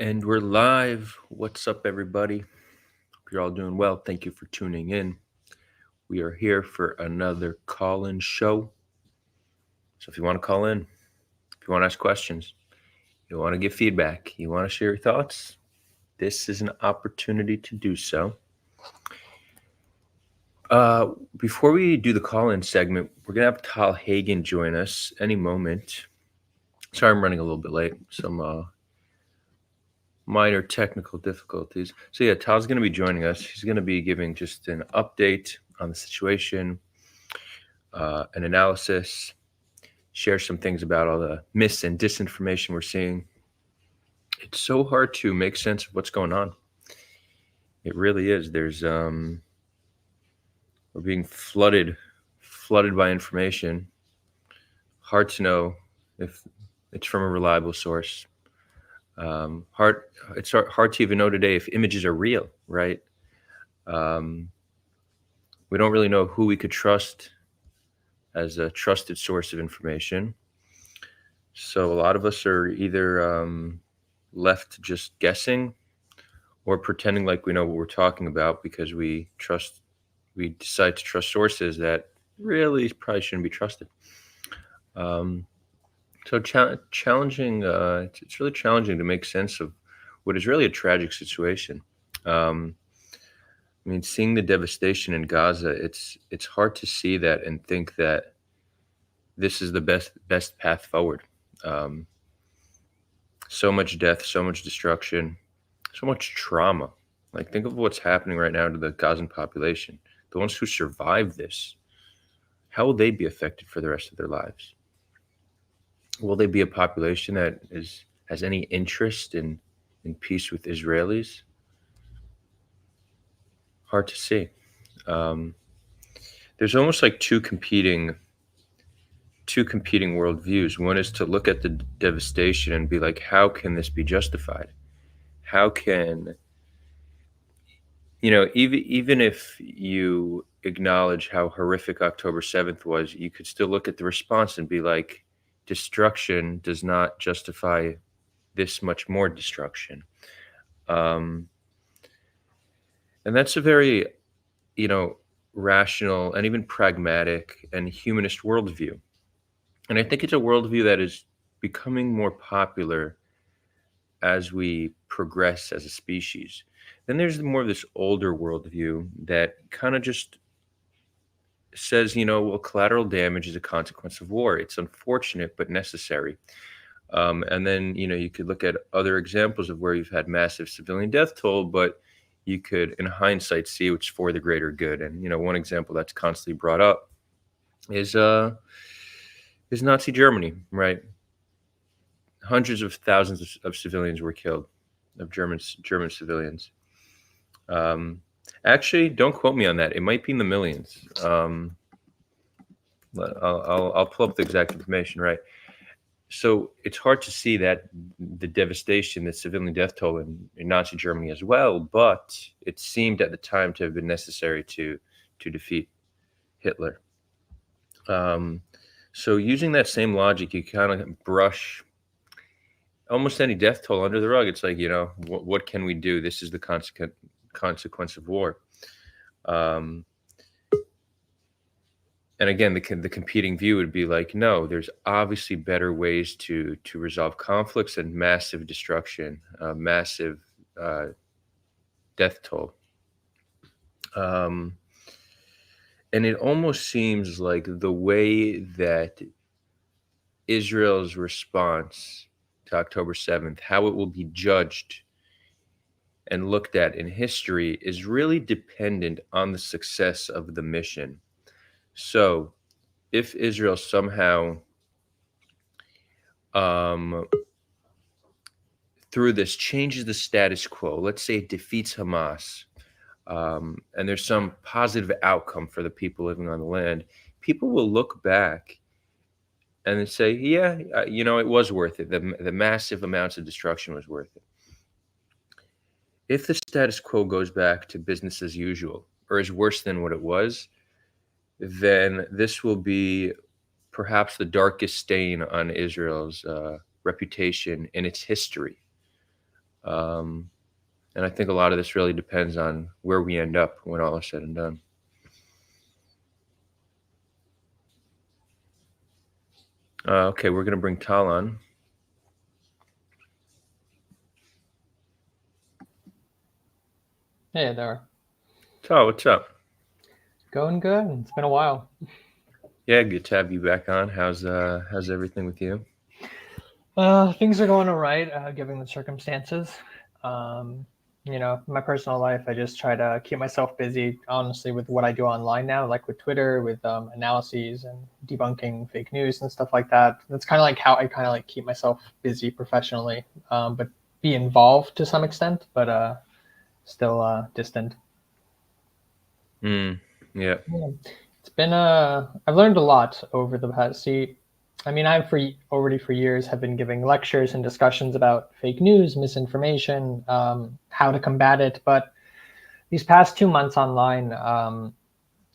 And we're live. What's up, everybody? Hope you're all doing well. Thank you for tuning in. We are here for another call in show. So if you want to call in, if you want to ask questions, you want to give feedback, you want to share your thoughts, this is an opportunity to do so. Before we do the call in segment, we're going to have Tal Hagen join us any moment. Sorry, I'm running a little bit late. Some minor technical difficulties. So yeah, Tal's going to be joining us. He's going to be giving just an update on the situation, an analysis, share some things about all the mis and disinformation we're seeing. It's so hard to make sense of what's going on. It really is. We're being flooded by information. Hard to know if it's from a reliable source. It's hard to even know today if images are real, right? We don't really know who we could trust as a trusted source of information. So a lot of us are either left just guessing or pretending like we know what we're talking about because we decide to trust sources that really probably shouldn't be trusted. Challenging. It's really challenging to make sense of what is really a tragic situation. I mean, seeing the devastation in Gaza, it's hard to see that and think that this is the best path forward. So much death, so much destruction, so much trauma. Like, think of what's happening right now to the Gazan population. The ones who survive this, how will they be affected for the rest of their lives? Will they be a population that has any interest in peace with Israelis? Hard to see. There's almost like two competing worldviews. One is to look at the devastation and be like, how can this be justified? How can, even if you acknowledge how horrific October 7th was, you could still look at the response and be like, destruction does not justify this much more destruction. And that's a very, rational and even pragmatic and humanist worldview. And I think it's a worldview that is becoming more popular as we progress as a species. Then there's more of this older worldview that kind of just says, well, collateral damage is a consequence of war. It's unfortunate, but necessary. And then, you could look at other examples of where you've had massive civilian death toll, but you could, in hindsight, see it's for the greater good. And, one example that's constantly brought up is Nazi Germany, right? Hundreds of thousands of civilians were killed, of German civilians. Actually, don't quote me on that. It might be in the millions. I'll pull up the exact information, right? So it's hard to see that the devastation, the civilian death toll in Nazi Germany as well, but it seemed at the time to have been necessary to defeat Hitler. So using that same logic, you kind of brush almost any death toll under the rug. It's like, what can we do? This is the consequence of war. And again, the competing view would be like, no, there's obviously better ways to resolve conflicts and massive destruction, massive death toll. And it almost seems like the way that Israel's response to October 7th, how it will be judged and looked at in history, is really dependent on the success of the mission. So if Israel somehow, through this, changes the status quo, let's say it defeats Hamas, and there's some positive outcome for the people living on the land, people will look back and say, yeah, it was worth it. The massive amounts of destruction was worth it. If the status quo goes back to business as usual or is worse than what it was, then this will be perhaps the darkest stain on Israel's reputation in its history. Um, and I think a lot of this really depends on where we end up when all is said and done. Okay, we're going to bring Tal on. Hey there. Tal, what's up? Going good. It's been a while. Yeah, good to have you back on. How's everything with you? Things are going all right, given the circumstances. Um, my personal life, I just try to keep myself busy, honestly, with what I do online now, like with Twitter, with analyses and debunking fake news and stuff like that. That's kind of like how I kind of like keep myself busy professionally, but be involved to some extent, but still distant. Mm, yeah. Yeah. It's been I've learned a lot over the past. See, I mean, I've for already for years have been giving lectures and discussions about fake news, misinformation, how to combat it. But these past 2 months online,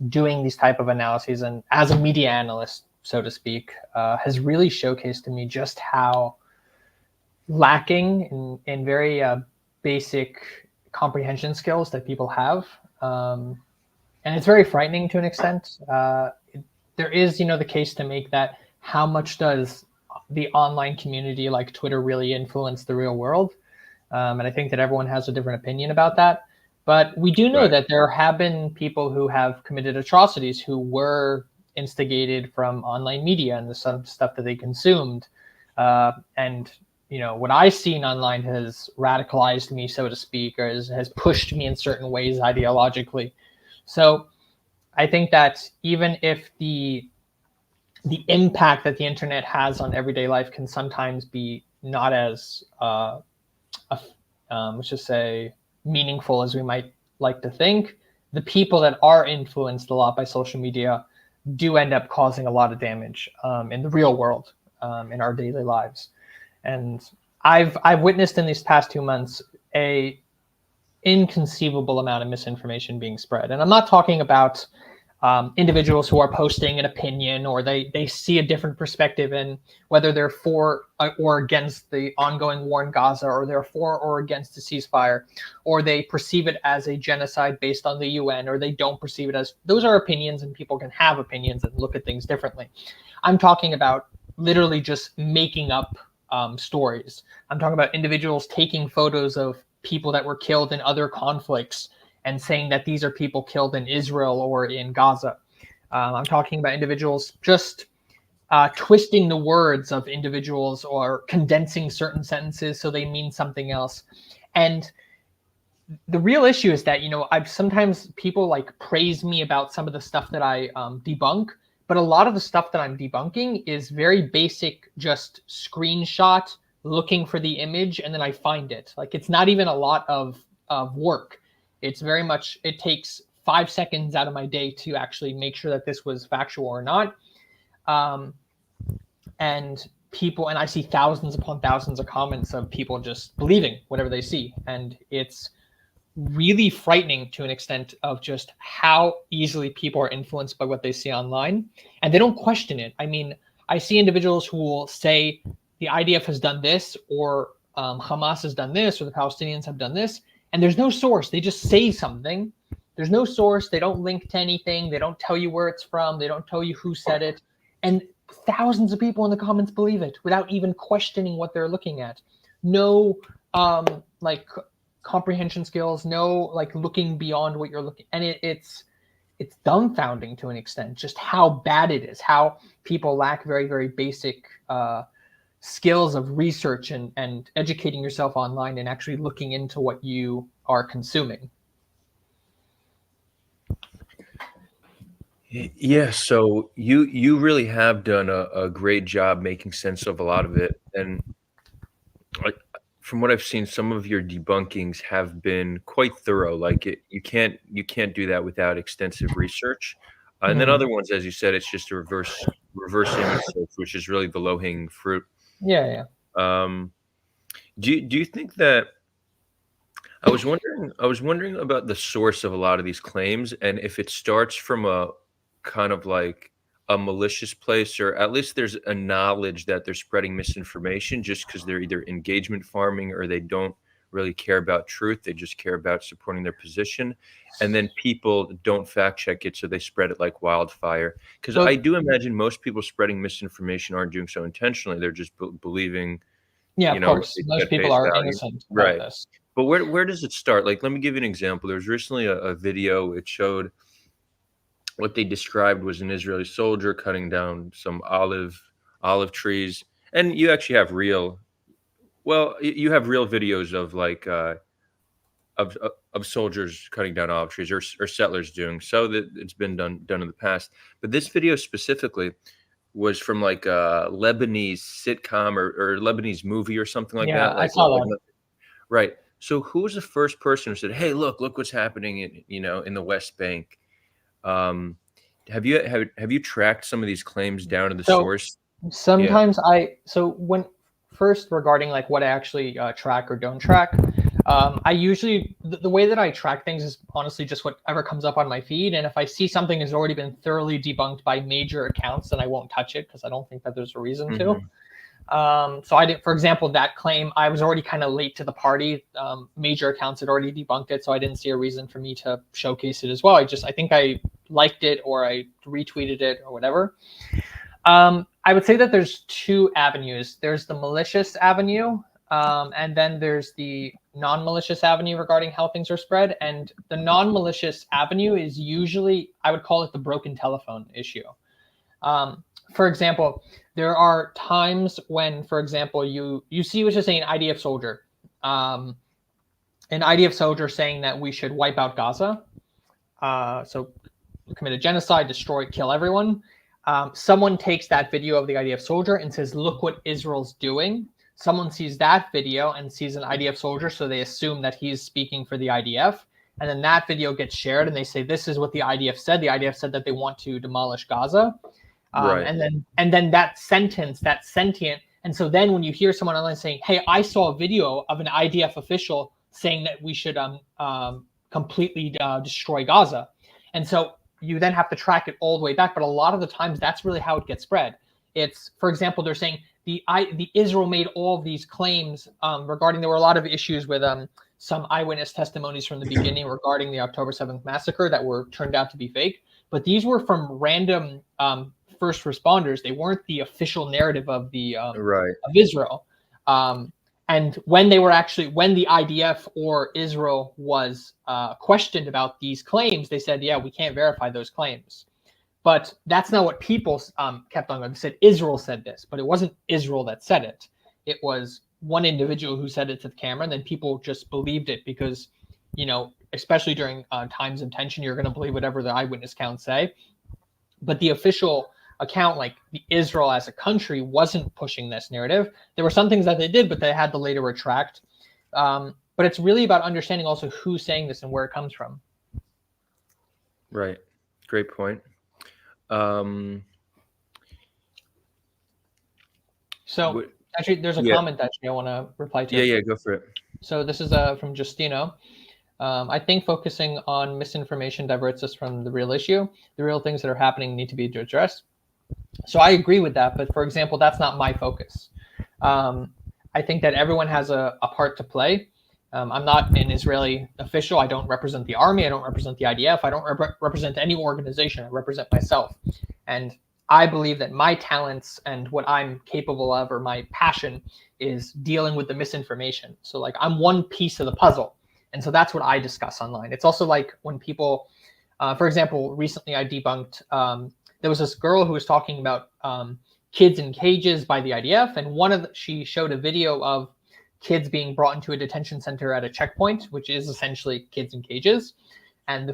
doing these type of analyses and as a media analyst, so to speak, has really showcased to me just how lacking in very basic comprehension skills that people have. And it's very frightening to an extent. There is, the case to make that how much does the online community like Twitter really influence the real world? And I think that everyone has a different opinion about that. But we do know Right. that there have been people who have committed atrocities who were instigated from online media and the some stuff that they consumed. And what I've seen online has radicalized me, so to speak, or has pushed me in certain ways ideologically. So I think that even if the impact that the internet has on everyday life can sometimes be not as let's just say meaningful as we might like to think, the people that are influenced a lot by social media do end up causing a lot of damage in the real world, in our daily lives. And I've witnessed in these past 2 months a inconceivable amount of misinformation being spread. And I'm not talking about individuals who are posting an opinion or they see a different perspective in whether they're for or against the ongoing war in Gaza, or they're for or against the ceasefire, or they perceive it as a genocide based on the UN, or they don't perceive it as. Those are opinions, and people can have opinions and look at things differently. I'm talking about literally just making up stories. I'm talking about individuals taking photos of people that were killed in other conflicts and saying that these are people killed in Israel or in Gaza. I'm talking about individuals just twisting the words of individuals or condensing certain sentences so they mean something else. And the real issue is that I've sometimes people like praise me about some of the stuff that I debunk, but a lot of the stuff that I'm debunking is very basic, just screenshot, looking for the image, and then I find it. Like it's not even a lot of work. It's very much it takes 5 seconds out of my day to actually make sure that this was factual or not. Um, and people, and I see thousands upon thousands of comments of people just believing whatever they see, and it's really frightening to an extent of just how easily people are influenced by what they see online, and they don't question it. I mean, I see individuals who will say the IDF has done this, or Hamas has done this, or the Palestinians have done this, and there's no source. They just say something. There's no source. They don't link to anything. They don't tell you where it's from. They don't tell you who said it. And thousands of people in the comments believe it without even questioning what they're looking at. No, like comprehension skills, no like looking beyond what you're looking, and it's dumbfounding to an extent just how bad it is, how people lack very very basic skills of research and educating yourself online and actually looking into what you are consuming. Yeah, so you really have done a great job making sense of a lot of it, and like from what I've seen, some of your debunkings have been quite thorough. Like you can't do that without extensive research. And then Mm-hmm. other ones, as you said, it's just a reverse image search, which is really the low hanging fruit. Yeah, yeah. Um, do you think that I was wondering about the source of a lot of these claims, and if it starts from a kind of like a malicious place, or at least there's a knowledge that they're spreading misinformation just because they're either engagement farming or they don't really care about truth. They just care about supporting their position. And then people don't fact check it, so they spread it like wildfire. Because So I do imagine most people spreading misinformation aren't doing so intentionally. They're just believing, yeah, you of know, what course, they see most at people face are value. innocent about Right. this. But where does it start? Like, let me give you an example. There was recently a video. It showed what they described was an Israeli soldier cutting down some olive trees, and you actually have real. Well, you have real videos of like of soldiers cutting down olive trees, or settlers doing so. That it's been done in the past. But this video specifically was from like a Lebanese sitcom or Lebanese movie or something like Yeah, that. I Like, saw that. right. So who was the first person who said, "Hey, look what's happening in the West Bank"? Um, have you tracked some of these claims down to the So source? Yeah. sometimes when first regarding like what I actually track or don't track, I usually the way that I track things is honestly just whatever comes up on my feed, and if I see something has already been thoroughly debunked by major accounts, then I won't touch it because I don't think that there's a reason to. Mhm. So I did, for example, that claim, I was already kind of late to the party. Major accounts had already debunked it, so I didn't see a reason for me to showcase it as well. I think I liked it or I retweeted it or whatever. I would say that there's two avenues. There's the malicious avenue, and then there's the non-malicious avenue regarding how things are spread. And the non-malicious avenue is usually, I would call it the broken telephone issue. Um, for example, there are times when, for example, you see what's just saying IDF soldier, um, an IDF soldier saying that we should wipe out Gaza, so commit a genocide, destroy, kill everyone. Someone takes that video of the IDF soldier and says, "Look what Israel's doing." Someone sees that video and sees an IDF soldier, so they assume that he's speaking for the IDF. And then that video gets shared, and they say, "This is what the IDF said. The IDF said that they want to demolish Gaza." Right. And then that sentence, that sentient, and so then when you hear someone online saying, "Hey, I saw a video of an IDF official saying that we should completely destroy Gaza," and so you then have to track it all the way back. But a lot of the times, that's really how it gets spread. It's, for example, they're saying the Israel made all of these claims regarding. There were a lot of issues with some eyewitness testimonies from the beginning regarding the October 7th massacre that were turned out to be fake. But these were from random first responders. They weren't the official narrative of Right. of Israel. And when the IDF or Israel was questioned about these claims, they said, "Yeah, we can't verify those claims." But that's not what people kept on going. They said Israel said this, but it wasn't Israel that said it. It was one individual who said it to the camera, and then people just believed it because, especially during times of tension, you're going to believe whatever the eyewitness accounts say. But the official account, like the Israel as a country, wasn't pushing this narrative. There were some things that they did, but they had to later retract. But it's really about understanding also who's saying this and where it comes from. Right. Great point. So actually, there's a Yeah. comment actually I want to reply to. Yeah. Go for it. So this is from Justino. I think focusing on misinformation diverts us from the real issue. The real things that are happening need to be addressed. So I agree with that, but for example, that's not my focus. I think that everyone has a part to play. I'm not an Israeli official. I don't represent the army. I don't represent the IDF. I don't represent any organization. I represent myself. And I believe that my talents and what I'm capable of, or my passion, is dealing with the misinformation. So like I'm one piece of the puzzle. And so that's what I discuss online. It's also like when people, for example, recently I debunked, there was this girl who was talking about kids in cages by the IDF. And she showed a video of kids being brought into a detention center at a checkpoint, which is essentially kids in cages. And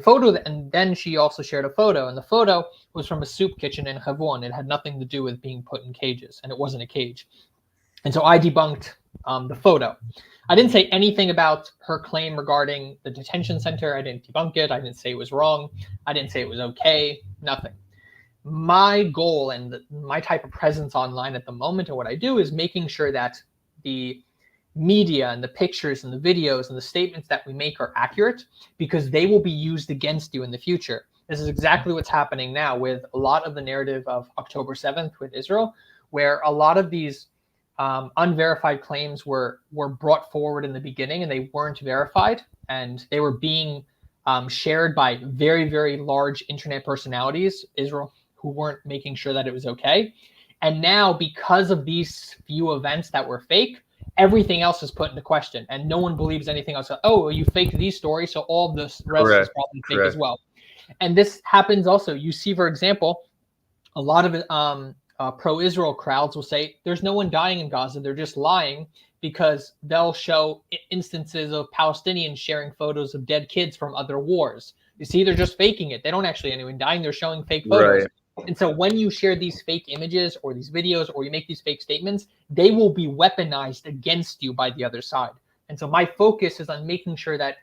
then she also shared a photo, and the photo was from a soup kitchen in Hebron. It had nothing to do with being put in cages, and it wasn't a cage. And so I debunked the photo. I didn't say anything about her claim regarding the detention center. I didn't debunk it. I didn't say it was wrong. I didn't say it was okay. Nothing. My goal and my type of presence online at the moment, and what I do, is making sure that the media and the pictures and the videos and the statements that we make are accurate, because they will be used against you in the future. This is exactly what's happening now with a lot of the narrative of October 7th with Israel, where a lot of these unverified claims were brought forward in the beginning and they weren't verified, and they were being shared by very, very large internet personalities, Israel, who weren't making sure that it was okay. And now, because of these few events that were fake, everything else is put into question, and no one believes anything else. Oh, you faked these stories, so all this rest is probably fake as well. And this happens also. You see, for example, a lot of pro-Israel crowds will say there's no one dying in Gaza. They're just lying, because they'll show instances of Palestinians sharing photos of dead kids from other wars. You see, they're just faking it. They don't actually anyone dying. They're showing fake photos. Right. And so when you share these fake images or these videos or you make these fake statements, they will be weaponized against you by the other side. And so my focus is on making sure that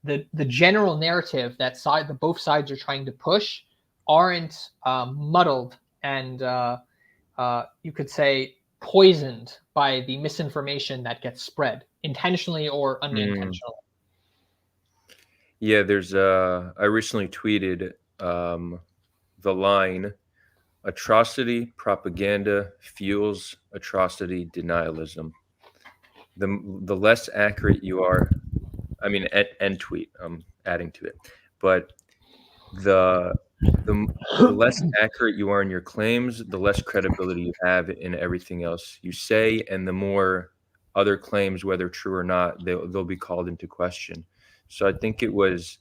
the general narrative that both sides are trying to push aren't muddled and you could say poisoned by the misinformation that gets spread intentionally or unintentionally. Yeah, there's I recently tweeted the line, atrocity propaganda fuels atrocity denialism. The less accurate you are, I mean, end tweet, I'm adding to it, but the less accurate you are in your claims, the less credibility you have in everything else you say, and the more other claims, whether true or not, they'll be called into question. So I think it was,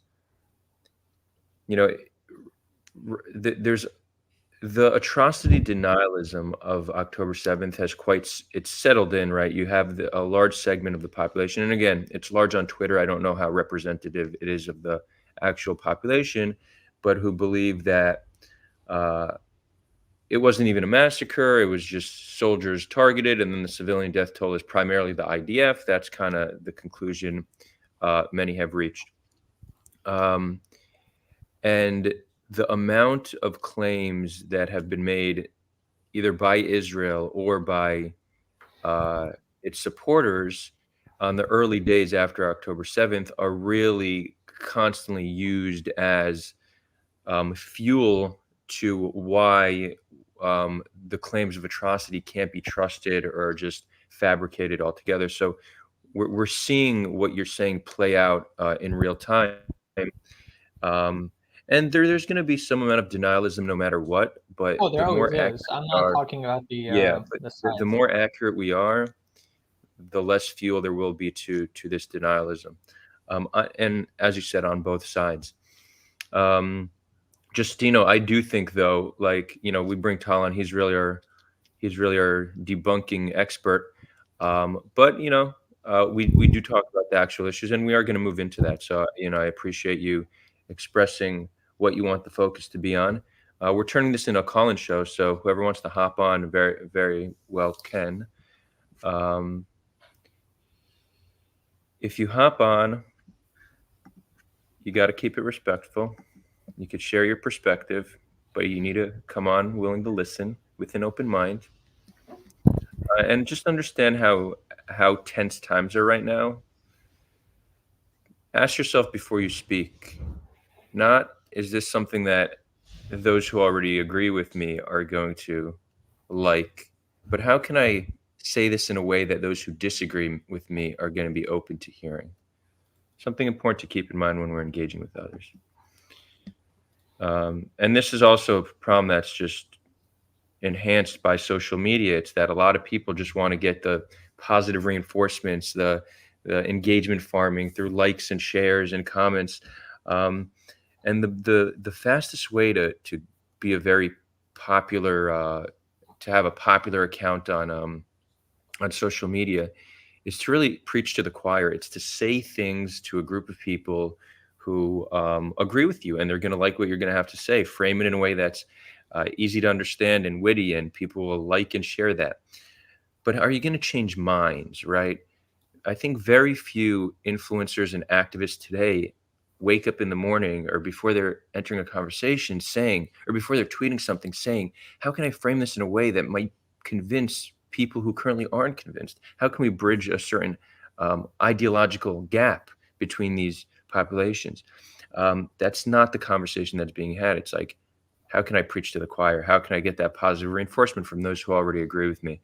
there's the atrocity denialism of October 7th it's settled in, right? You have a large segment of the population, and again, it's large on Twitter. I don't know how representative it is of the actual population, but who believe that it wasn't even a massacre. It was just soldiers targeted, and then the civilian death toll is primarily the IDF. That's kind of the conclusion many have reached. And the amount of claims that have been made either by Israel or by its supporters on the early days after October 7th are really constantly used as fuel to why the claims of atrocity can't be trusted or just fabricated altogether. So we're seeing what you're saying play out in real time. And there's going to be some amount of denialism no matter what, but there always is. I'm not talking about the more accurate we are, the less fuel there will be to this denialism. And as you said, on both sides. Justino, I do think though, we bring Tal on, he's really our debunking expert. But we do talk about the actual issues, and we are going to move into that. So, I appreciate you expressing what you want the focus to be on. We're turning this into a call-in show, so whoever wants to hop on very, very well can. If you hop on, you got to keep it respectful. You could share your perspective, but you need to come on willing to listen with an open mind. And just understand how tense times are right now. Ask yourself before you speak, not is this something that those who already agree with me are going to like, but how can I say this in a way that those who disagree with me are going to be open to hearing? Something important to keep in mind when we're engaging with others. And this is also a problem that's just enhanced by social media. It's that a lot of people just want to get the positive reinforcements, the engagement farming through likes and shares and comments. And the fastest way to be a very popular, to have a popular account on social media is to really preach to the choir. It's to say things to a group of people who agree with you, and they're going to like what you're going to have to say. Frame it in a way that's easy to understand and witty, and people will like and share that. But are you going to change minds, right? I think very few influencers and activists today wake up in the morning or before they're entering a conversation saying, or before they're tweeting something saying, how can I frame this in a way that might convince people who currently aren't convinced? How can we bridge a certain ideological gap between these populations? That's not the conversation that's being had. It's like, how can I preach to the choir? How can I get that positive reinforcement from those who already agree with me?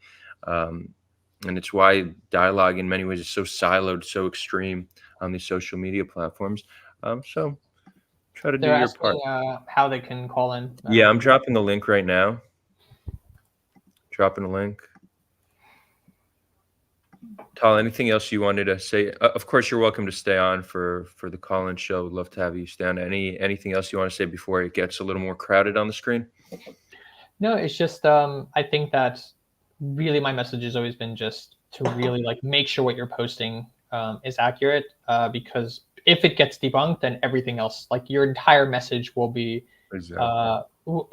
And it's why dialogue in many ways is so siloed, so extreme on these social media platforms. So try to do They're your part. asking how they can call in. Yeah, I'm dropping the link right now. Dropping a link. Tal, anything else you wanted to say? Of course, you're welcome to stay on for the call-in show. Would love to have you stay on. Anything else you want to say before it gets a little more crowded on the screen? No, it's just I think that really my message has always been just to really like make sure what you're posting is accurate, because if it gets debunked, then everything else, like your entire message, will be Exactly.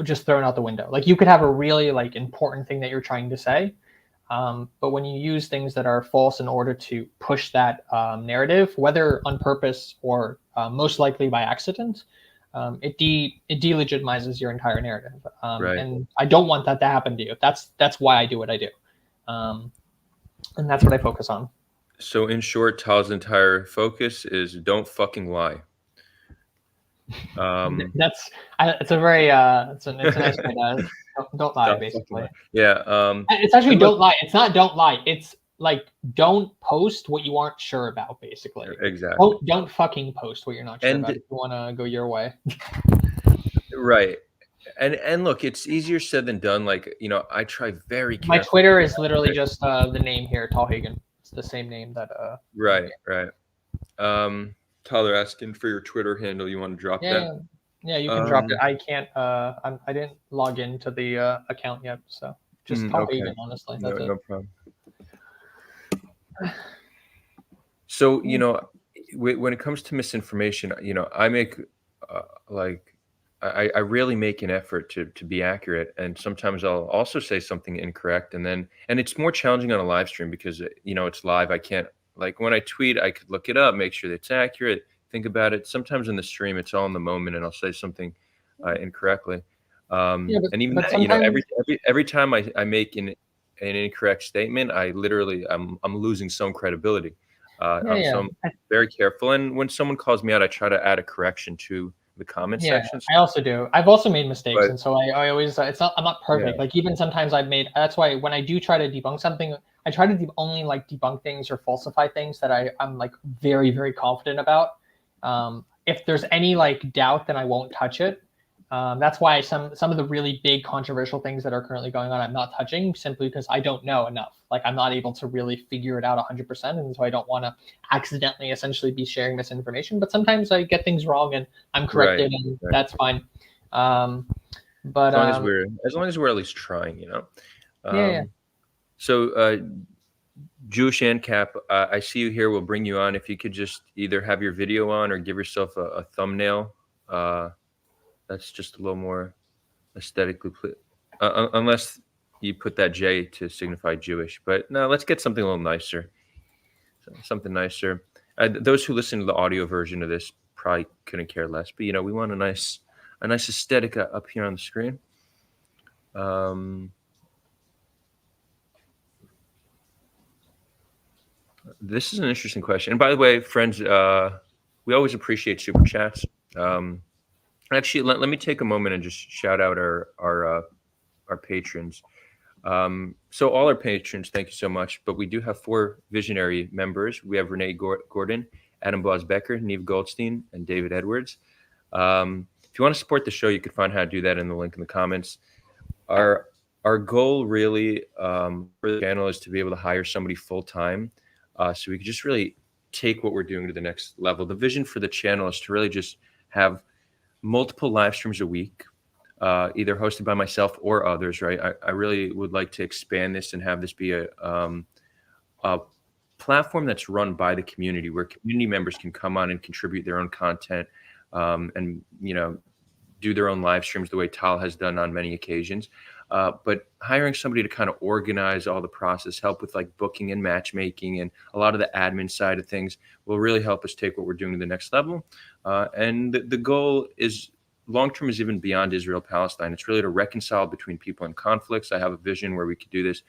just thrown out the window. Like you could have a really like important thing that you're trying to say, but when you use things that are false in order to push that narrative, whether on purpose or most likely by accident, it delegitimizes your entire narrative. Right. And I don't want that to happen to you. That's why I do what I do, and that's what I focus on. So in short, Tal's entire focus is don't fucking lie. It's a very it's a nice way to don't lie, Don't fucking basically. lie. Yeah. It's actually And look, don't lie. It's not don't lie. It's like don't post what you aren't sure about, basically. exactly. Don't fucking post what you're not sure about And if you want to go your way. right. And look, it's easier said than done. Like, I try very My carefully. Twitter is literally just the name here, Talhagen. It's the same name that Right, right. Tyler asking for your Twitter handle. You want to drop that? yeah, you can drop it. I can't I didn't log into the account yet, so just Okay. Talhagen, honestly. That's No problem. So, when it comes to misinformation, I make like I really make an effort to be accurate, and sometimes I'll also say something incorrect, and it's more challenging on a live stream because it's live. I can't, like, when I tweet, I could look it up, make sure that it's accurate, think about it. Sometimes in the stream, it's all in the moment, and I'll say something incorrectly. Yeah, And even but that, sometimes every time I make an incorrect statement, I'm losing some credibility. So I'm yeah. very careful, and when someone calls me out, I try to add a correction to the comment Yeah, section. I also do. I've also made mistakes, But and so I always I'm not yeah, perfect. Like even sometimes I've made. That's why when I do try to debunk something, I try to only like debunk things or falsify things that I'm like very confident about. If there's any like doubt, then I won't touch it. That's why some of the really big controversial things that are currently going on, I'm not touching simply because I don't know enough. Like I'm not able to really figure it out 100%, and so I don't want to accidentally essentially be sharing misinformation. But sometimes I get things wrong, and I'm right, corrected, and right. that's fine. But As long as we're at least trying. yeah. So Jewish ANCAP, I see you here. We'll bring you on. If you could just either have your video on or give yourself a thumbnail. That's just a little more aesthetically unless you put that J to signify Jewish. But no, let's get something a little nicer. Something nicer. Those who listen to the audio version of this probably couldn't care less. But we want a nice aesthetic up here on the screen. This is an interesting question. And by the way, friends, we always appreciate super chats. Actually, let me take a moment and just shout out our patrons. So all our patrons, thank you so much. But we do have 4 visionary members. We have Renee Gordon, Adam Blas-Becker, Neve Goldstein, and David Edwards. If you want to support the show, you can find how to do that in the link in the comments. Our goal really for the channel is to be able to hire somebody full time, so we can just really take what we're doing to the next level. The vision for the channel is to really just have multiple live streams a week, either hosted by myself or others. Right, I really would like to expand this and have this be a platform that's run by the community, where community members can come on and contribute their own content, and do their own live streams the way Tal has done on many occasions. But hiring somebody to kind of organize all the process, help with like booking and matchmaking and a lot of the admin side of things will really help us take what we're doing to the next level. And the goal is long-term, is even beyond Israel, Palestine. It's really to reconcile between people in conflicts. I have a vision where we could do this,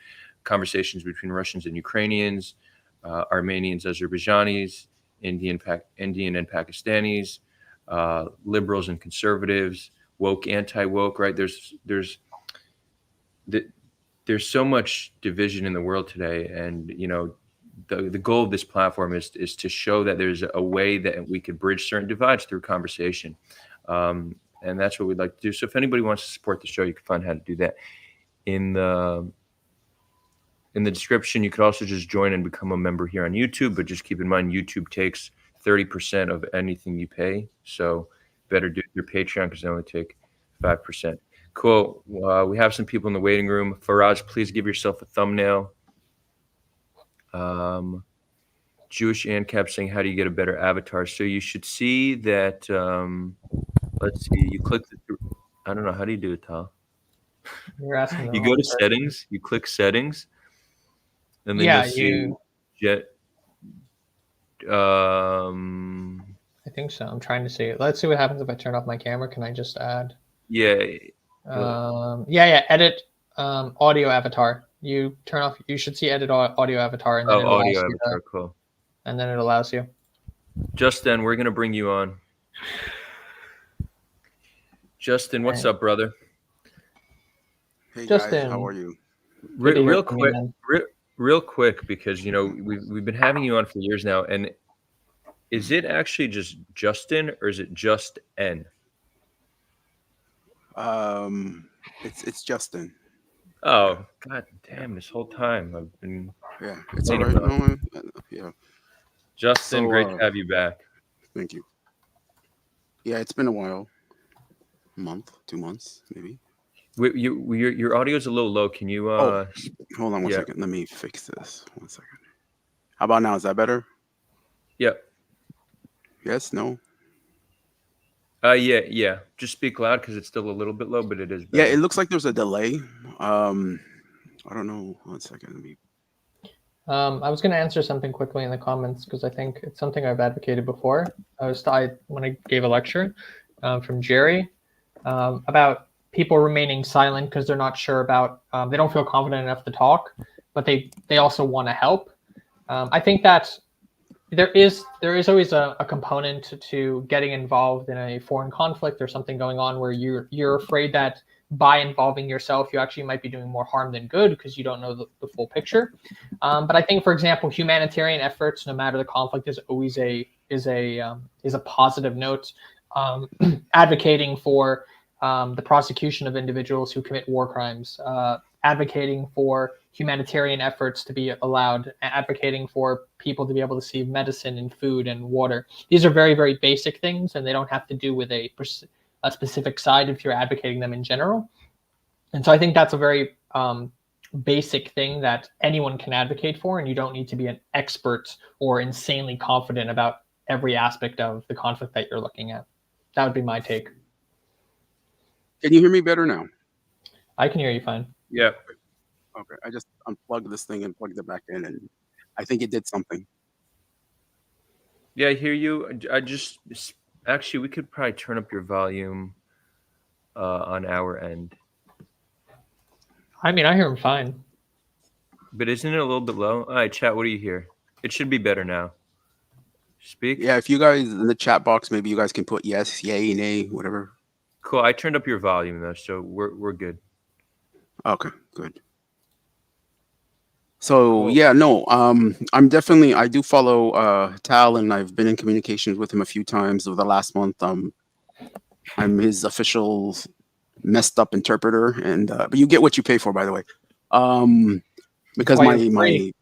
conversations between Russians and Ukrainians, Armenians, Azerbaijanis, Indian and Pakistanis, liberals and conservatives, woke, anti-woke, right? There's there's so much division in the world today, and the goal of this platform is to show that there's a way that we could bridge certain divides through conversation, and that's what we'd like to do. So if anybody wants to support the show, you can find how to do that in the description. You could also just join and become a member here on YouTube, but just keep in mind YouTube takes 30% of anything you pay, so better do your Patreon because they only take 5%. Cool. We have some people in the waiting room. Faraz, please give yourself a thumbnail. Jewish ANCAP saying, how do you get a better avatar? So you should see that, let's see, you click I don't know, how do you do it, Tal? You're asking You go to settings, you click settings, and then you'll see I think so. I'm trying to see it. Let's see what happens if I turn off my camera. Can I just add? Yeah. Edit audio avatar. You turn off. You should see edit audio avatar, and then audio avatar. Cool. And then it allows you. Justin, we're gonna bring you on. Justin, what's up, brother? Hey Justin, guys, how are you? Real quick, because we've been having you on for years now, and is it actually just Justin or is it just N? It's Justin. Oh, god damn! This whole time I've been. Yeah, it's all right. No, yeah. Justin, great to have you back. Thank you. Yeah, it's been a while. A month, 2 months, maybe. Your audio's a little low. Can you? Hold on one second. Let me fix this. 1 second. How about now? Is that better? Yep. Yes. No. Yeah. Just speak loud because it's still a little bit low, but it is better. Yeah, it looks like there's a delay. I don't know. 1 second. Let me. I was going to answer something quickly in the comments because I think it's something I've advocated before. When I gave a lecture from Jerry about people remaining silent because they're not sure about, they don't feel confident enough to talk, but they also want to help. I think that there is always a component to getting involved in a foreign conflict or something going on where you're afraid that by involving yourself, you actually might be doing more harm than good because you don't know the full picture. But I think, for example, humanitarian efforts, no matter the conflict, is always a positive note. Advocating for the prosecution of individuals who commit war crimes, advocating for humanitarian efforts to be allowed, advocating for people to be able to receive medicine and food and water. These are very, very basic things, and they don't have to do with a specific side if you're advocating them in general. And so I think that's a very basic thing that anyone can advocate for, and you don't need to be an expert or insanely confident about every aspect of the conflict that you're looking at. That would be my take. Can you hear me better now? I can hear you fine. Yeah. Okay. I just unplugged this thing and plugged it back in, and I think it did something. Yeah, I hear you. Actually, we could probably turn up your volume on our end. I mean, I hear him fine. But isn't it a little bit low? All right, chat, what do you hear? It should be better now. Speak. Yeah, if you guys in the chat box, maybe you guys can put yes, yay, nay, whatever. Cool. I turned up your volume though, so we're good. Okay, good. So cool. Yeah, no, I do follow Tal, and I've been in communications with him a few times over the last month. I'm his official messed up interpreter, and but you get what you pay for, by the way. Because my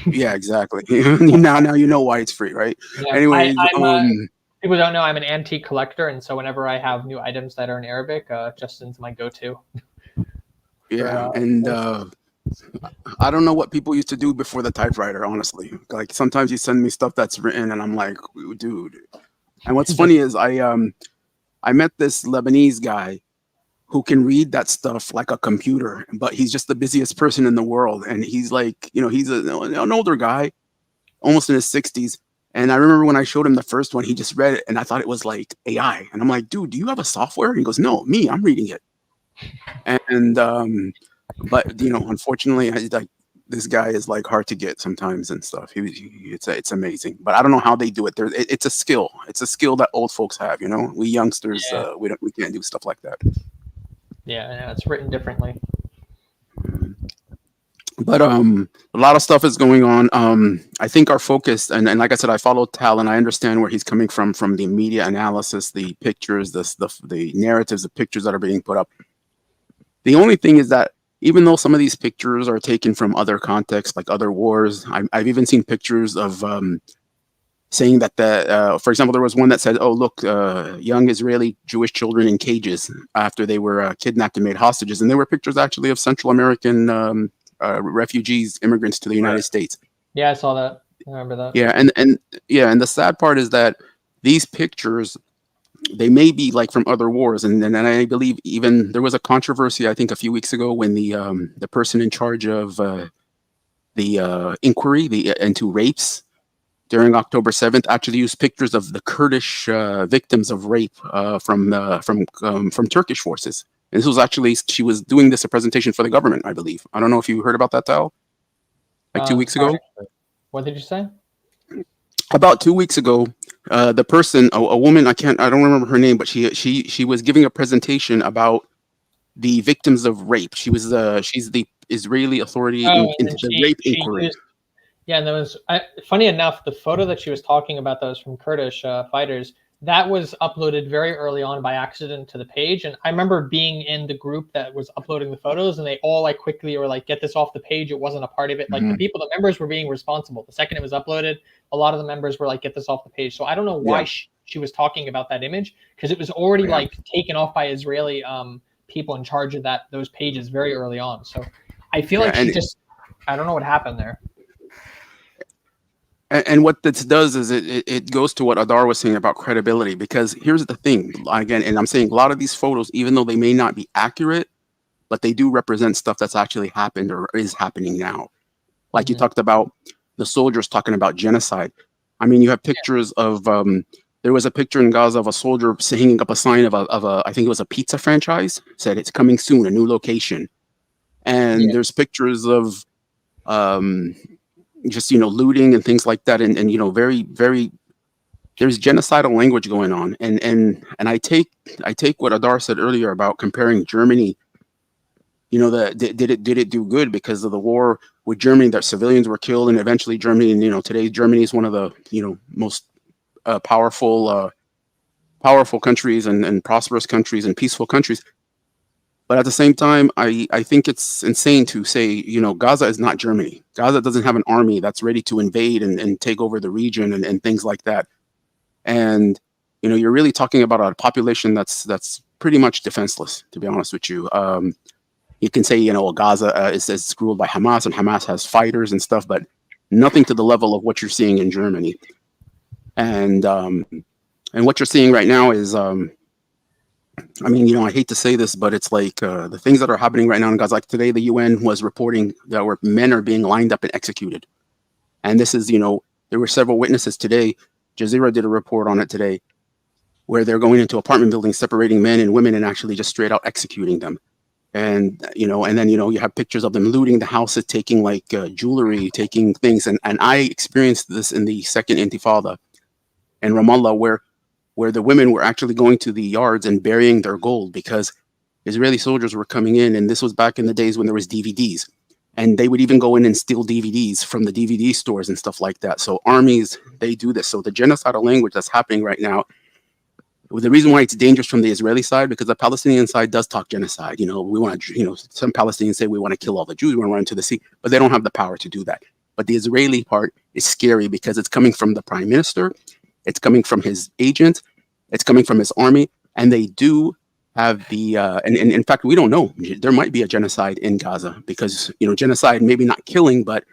yeah, exactly. now you know why it's free, right? Yeah, anyway, people don't know I'm an antique collector, and so whenever I have new items that are in Arabic, Justin's my go-to. Yeah, and I don't know what people used to do before the typewriter, honestly. Like sometimes you send me stuff that's written, and I'm like, dude. And what's funny is I met this Lebanese guy who can read that stuff like a computer, but he's just the busiest person in the world. And he's like, he's an older guy, almost in his 60s. And I remember when I showed him the first one, he just read it, and I thought it was like AI. And I'm like, dude, do you have a software? And he goes, no, I'm reading it. And but unfortunately, this guy is like hard to get sometimes and stuff. It's amazing, but I don't know how they do it. It's a skill. It's a skill that old folks have. We youngsters, we can't do stuff like that. Yeah, it's written differently. But a lot of stuff is going on. I think our focus, and like I said, I follow Tal, and I understand where he's coming from the media analysis, the pictures, the narratives, the pictures that are being put up. The only thing is that even though some of these pictures are taken from other contexts, like other wars, I've even seen pictures of saying that for example, there was one that said, "Oh, look, young Israeli Jewish children in cages after they were kidnapped and made hostages," and there were pictures actually of Central American refugees, immigrants to the United States. Yeah, I saw that. I remember that. Yeah, and the sad part is that these pictures, they may be like from other wars, and I believe even there was a controversy, I think a few weeks ago, when the person in charge of the inquiry into rapes during October 7th actually used pictures of the Kurdish victims of rape from Turkish forces. And this was actually, she was doing this a presentation for the government, I believe. I don't know if you heard about that, Tal? Like 2 weeks ago? What did you say? About 2 weeks ago, the person, a woman, I don't remember her name, but she was giving a presentation about the victims of rape. She's the Israeli authority into the rape inquiry. Yeah, and there was, funny enough, the photo that she was talking about that was from Kurdish fighters, that was uploaded very early on by accident to the page. And I remember being in the group that was uploading the photos, and they all like quickly were like, get this off the page. It wasn't a part of it. Like the members were being responsible. The second it was uploaded, a lot of the members were like, get this off the page. So I don't know why she was talking about that image, because it was already like taken off by Israeli people in charge of those pages very early on. So I feel like I don't know what happened there. And what this does is it goes to what Adar was saying about credibility, because here's the thing, again, and I'm saying a lot of these photos, even though they may not be accurate, but they do represent stuff that's actually happened or is happening now. Like you talked about the soldiers talking about genocide. I mean, you have pictures of, there was a picture in Gaza of a soldier hanging up a sign of a I think it was a pizza franchise, said it's coming soon, a new location. And there's pictures of, just looting and things like that, and very, very, there's genocidal language going on, and I take what Adar said earlier about comparing Germany. Did it do good because of the war with Germany, that civilians were killed, and eventually Germany, and today Germany is one of the most powerful countries and prosperous countries and peaceful countries. But at the same time, I think it's insane to say, Gaza is not Germany. Gaza doesn't have an army that's ready to invade and take over the region and things like that. And, you're really talking about a population that's pretty much defenseless, to be honest with you. You can say, Gaza is ruled by Hamas, and Hamas has fighters and stuff, but nothing to the level of what you're seeing in Germany. And what you're seeing right now is, I mean, I hate to say this, but it's like the things that are happening right now in Gaza. Like today, the UN was reporting that men are being lined up and executed. And this is, there were several witnesses today. Jazeera did a report on it today, where they're going into apartment buildings, separating men and women, and actually just straight out executing them. And, and then, you have pictures of them looting the houses, taking like jewelry, taking things. And I experienced this in the second Intifada in Ramallah, where the women were actually going to the yards and burying their gold because Israeli soldiers were coming in. And this was back in the days when there was DVDs, and they would even go in and steal DVDs from the DVD stores and stuff like that. So armies, they do this. So the genocidal language that's happening right now, the reason why it's dangerous from the Israeli side, because the Palestinian side does talk genocide. We want to, some Palestinians say we want to kill all the Jews, we want to run into the sea, but they don't have the power to do that. But the Israeli part is scary because it's coming from the prime minister. It's coming from his agent. It's coming from his army. And they do have the, and in fact, we don't know. There might be a genocide in Gaza because, genocide, maybe not killing, but,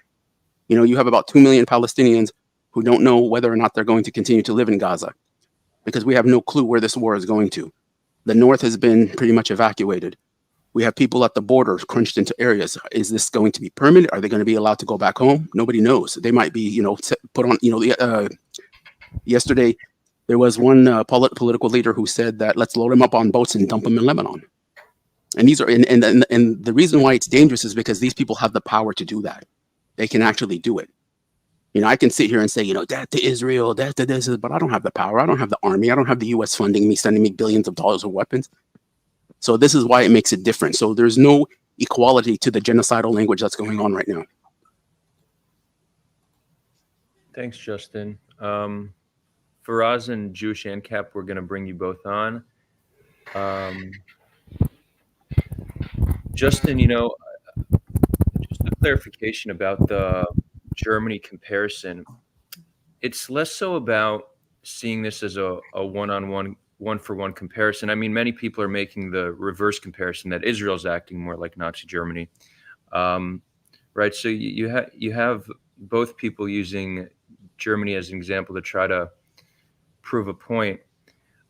you have about 2 million Palestinians who don't know whether or not they're going to continue to live in Gaza because we have no clue where this war is going to. The north has been pretty much evacuated. We have people at the border crunched into areas. Is this going to be permanent? Are they going to be allowed to go back home? Nobody knows. They might be, put on, yesterday, there was one political leader who said that let's load them up on boats and dump them in Lebanon. And these are, and the reason why it's dangerous is because these people have the power to do that. They can actually do it. I can sit here and say, that to Israel, that to this, but I don't have the power. I don't have the army. I don't have the U.S. funding me, sending me billions of dollars of weapons. So this is why it makes it different. So there's no equality to the genocidal language that's going on right now. Thanks, Justin. Faraz and Jewish ANCAP, we're going to bring you both on. Justin, just a clarification about the Germany comparison. It's less so about seeing this as a one-on-one, one-for-one comparison. I mean, many people are making the reverse comparison that Israel's acting more like Nazi Germany, right? So you have both people using Germany as an example to try to prove a point.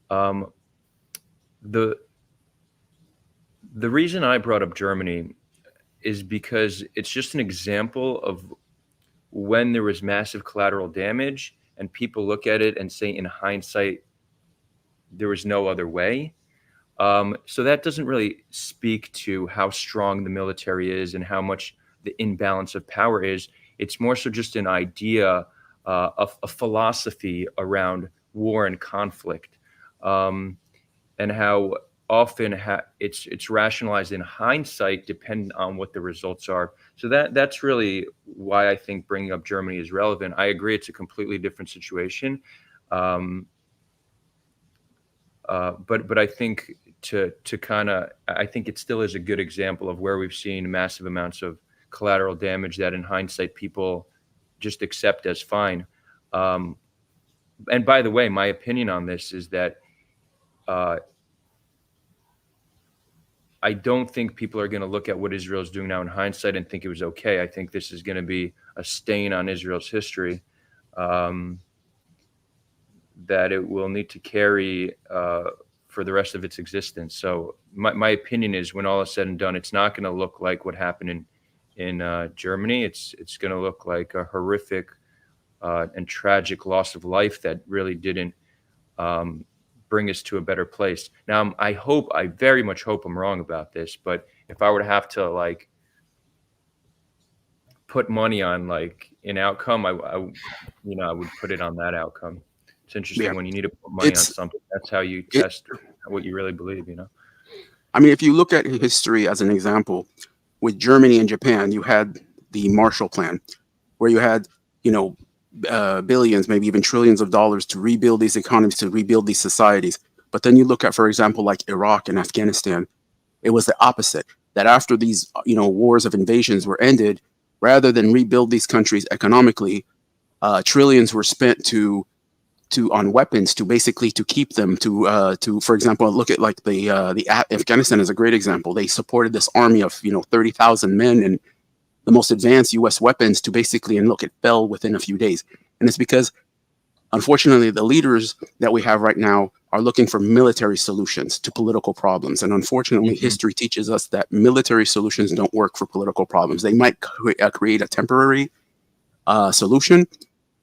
The reason I brought up Germany is because it's just an example of when there was massive collateral damage and people look at it and say in hindsight there was no other way. So that doesn't really speak to how strong the military is and how much the imbalance of power is. It's more so just an idea, of a philosophy around war and conflict, and how often it's rationalized in hindsight, depending on what the results are. So that's really why I think bringing up Germany is relevant. I agree it's a completely different situation, but I think I think it still is a good example of where we've seen massive amounts of collateral damage that in hindsight people just accept as fine. And by the way, my opinion on this is that I don't think people are going to look at what Israel is doing now in hindsight and think it was okay. I think this is going to be a stain on Israel's history, that it will need to carry for the rest of its existence. So my opinion is, when all is said and done, it's not going to look like what happened in Germany. It's going to look like a horrific and tragic loss of life that really didn't bring us to a better place. Now, I very much hope I'm wrong about this, but if I were to have to put money on an outcome, I would put it on that outcome. It's interesting when you need to put money on something. That's how you test what you really believe. I mean, if you look at history as an example, with Germany and Japan, you had the Marshall Plan, where you had billions, maybe even trillions of dollars to rebuild these economies, to rebuild these societies. But then you look at, for example, like Iraq and Afghanistan, it was the opposite. That after these, wars of invasions were ended, rather than rebuild these countries economically, trillions were spent on weapons to basically to keep them to for example, look at the Afghanistan is a great example. They supported this army of 30,000 men and the most advanced U.S. weapons to basically, and look, it fell within a few days. And it's because, unfortunately, the leaders that we have right now are looking for military solutions to political problems. And unfortunately, history teaches us that military solutions don't work for political problems. They might create a temporary solution,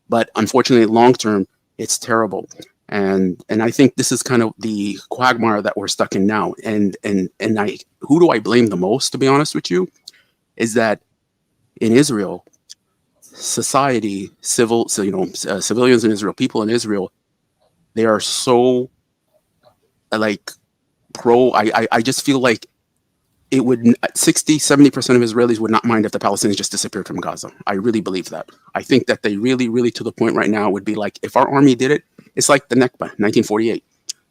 but unfortunately, long term, it's terrible. And I think this is kind of the quagmire that we're stuck in now. And who do I blame the most, to be honest with you, is that in Israel, society, civilians in Israel, people in Israel, they are so pro. I just feel like it would 60-70% of Israelis would not mind if the Palestinians just disappeared from Gaza. I really believe that. I think that they really to the point right now would be like, if our army did it, it's like the Nakba, 1948.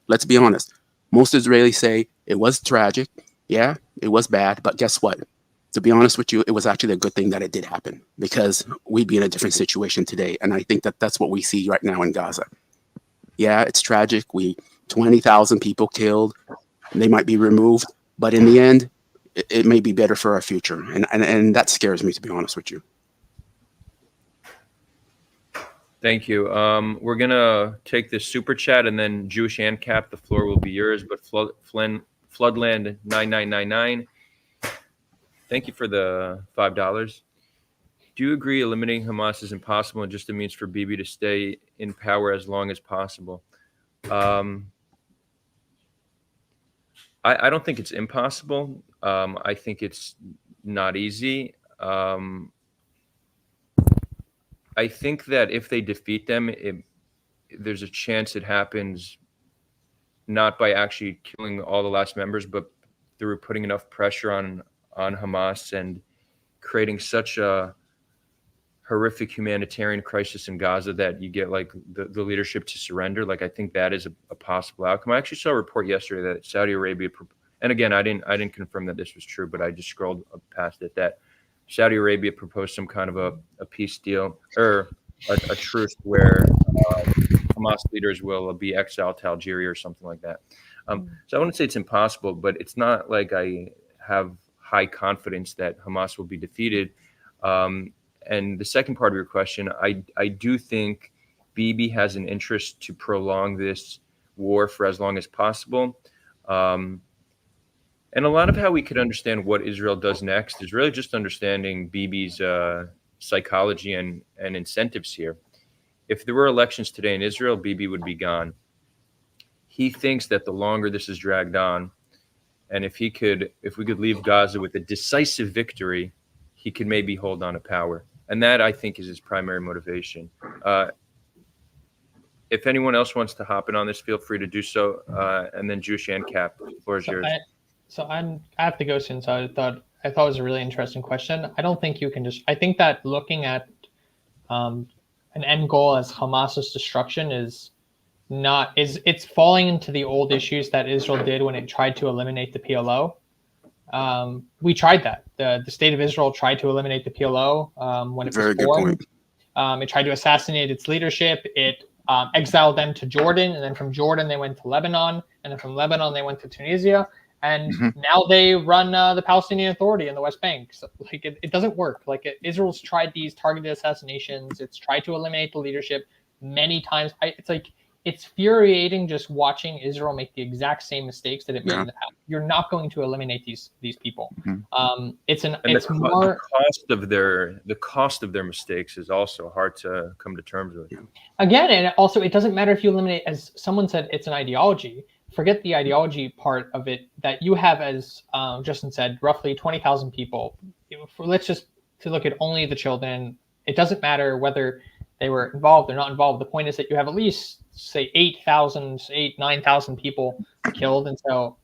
Let's be honest. Most Israelis say it was tragic. Yeah, it was bad. But guess what? To be honest with you, it was actually a good thing that it did happen, because we'd be in a different situation today. And I think that that's what we see right now in Gaza. Yeah, it's tragic. 20,000 people killed. They might be removed. But in the end, it may be better for our future. And that scares me, to be honest with you. Thank you. We're going to take this super chat, and then Jewish ANCAP, the floor will be yours. But Floodland 9999. Thank you for the $5. Do you agree eliminating Hamas is impossible and just a means for Bibi to stay in power as long as possible? I don't think it's impossible. I think it's not easy. I think that if they defeat them, there's a chance it happens not by actually killing all the last members, but through putting enough pressure on on Hamas and creating such a horrific humanitarian crisis in Gaza that you get like the leadership to surrender. Like I think that is a possible outcome. I actually saw a report yesterday that Saudi Arabia, and again, I didn't confirm that this was true, but I just scrolled past it, that Saudi Arabia proposed some kind of a peace deal or a truce where Hamas leaders will be exiled to Algeria or something like that. So I wouldn't say it's impossible, but it's not like I have high confidence that Hamas will be defeated. And the second part of your question, I do think Bibi has an interest to prolong this war for as long as possible. And a lot of how we could understand what Israel does next is really just understanding Bibi's psychology and incentives here. If there were elections today in Israel, Bibi would be gone. He thinks that the longer this is dragged on, and if we could leave Gaza with a decisive victory, he could maybe hold on to power. And that, I think, is his primary motivation. If anyone else wants to hop in on this, feel free to do so. And then Juice and Cap, the floor is yours. I have to go soon, so I thought it was a really interesting question. I don't think you can just. I think that looking at an end goal as Hamas's destruction it's falling into the old issues that Israel did when it tried to eliminate the PLO. We tried that. The state of Israel tried to eliminate the PLO when it was formed. It tried to assassinate its leadership. It exiled them to Jordan, and then from Jordan they went to Lebanon, and then from Lebanon they went to Tunisia. And now they run the Palestinian Authority in the West Bank. So, like it doesn't work. Israel's tried these targeted assassinations. It's tried to eliminate the leadership many times. It's infuriating just watching Israel make the exact same mistakes that it made in the past. You're not going to eliminate these people. The cost of their mistakes is also hard to come to terms with. Again, and also it doesn't matter if you eliminate, as someone said, it's an ideology. Forget the ideology part of it, that you have, as Justin said, roughly 20,000 people. Let's just to look at only the children. It doesn't matter whether they were involved or not involved. The point is that you have at least, say, 9,000 people killed. And so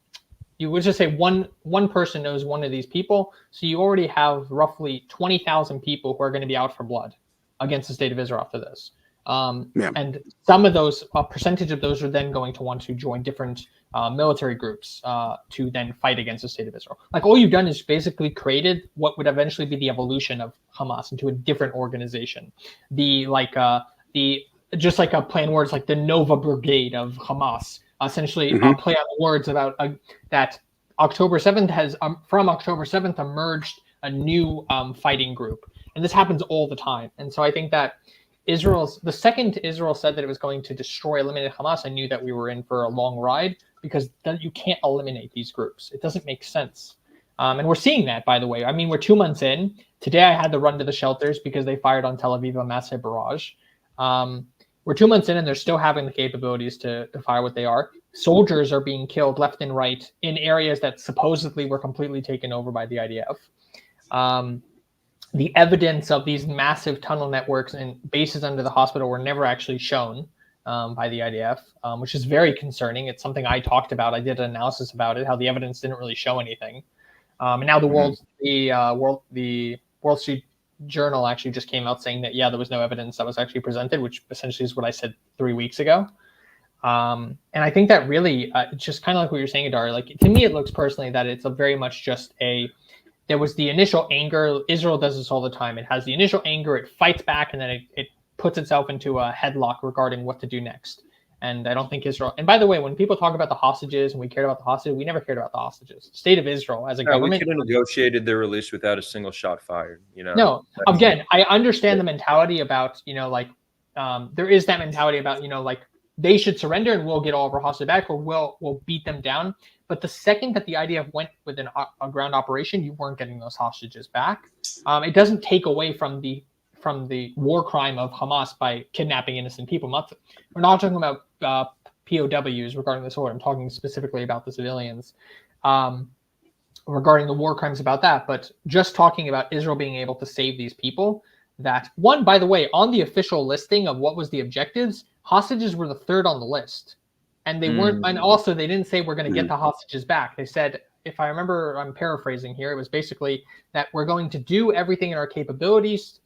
you would just say one person knows one of these people. So you already have roughly 20,000 people who are going to be out for blood against the state of Israel after this. And some of those, a percentage of those are then going to want to join different military groups to then fight against the state of Israel. Like all you've done is basically created what would eventually be the evolution of Hamas into a different organization. Just like a play on words, like the Nova Brigade of Hamas, essentially play on the words about that October 7th has, from October 7th, emerged a new fighting group. And this happens all the time. And so I think that the second Israel said that it was going to eliminate Hamas, I knew that we were in for a long ride, because you can't eliminate these groups. It doesn't make sense. And we're seeing that, by the way. I mean, we're 2 months in. Today I had to run to the shelters because they fired on Tel Aviv a massive barrage. We're 2 months in and they're still having the capabilities to fire what they are. Soldiers are being killed left and right in areas that supposedly were completely taken over by the IDF. The evidence of these massive tunnel networks and bases under the hospital were never actually shown by the IDF, which is very concerning. It's something I talked about. I did an analysis about it, how the evidence didn't really show anything. And now the Wall Street Journal actually just came out saying that, there was no evidence that was actually presented, which essentially is what I said 3 weeks ago. And I think that really, just kind of like what you're saying, Adar, like to me, it looks personally that it's very much just there was the initial anger. Israel does this all the time. It has the initial anger, it fights back, and then it puts itself into a headlock regarding what to do next. And I don't think Israel, and by the way, when people talk about the hostages and we cared about the hostages, we never cared about the hostages. State of Israel as a government. We could have negotiated their release without a single shot fired. No, again, I understand the mentality about, there is that mentality about, they should surrender and we'll get all of our hostages back, or we'll beat them down. But the second that the IDF went with a ground operation, you weren't getting those hostages back. It doesn't take away from the war crime of Hamas by kidnapping innocent people. We're not talking about POWs regarding this war. I'm talking specifically about the civilians regarding the war crimes about that. But just talking about Israel being able to save these people. That one, by the way, on the official listing of what was the objectives, hostages were the third on the list. And they weren't, and also they didn't say we're going to get the hostages back. They said if I remember, I'm paraphrasing here, it was basically that we're going to do everything in our capabilities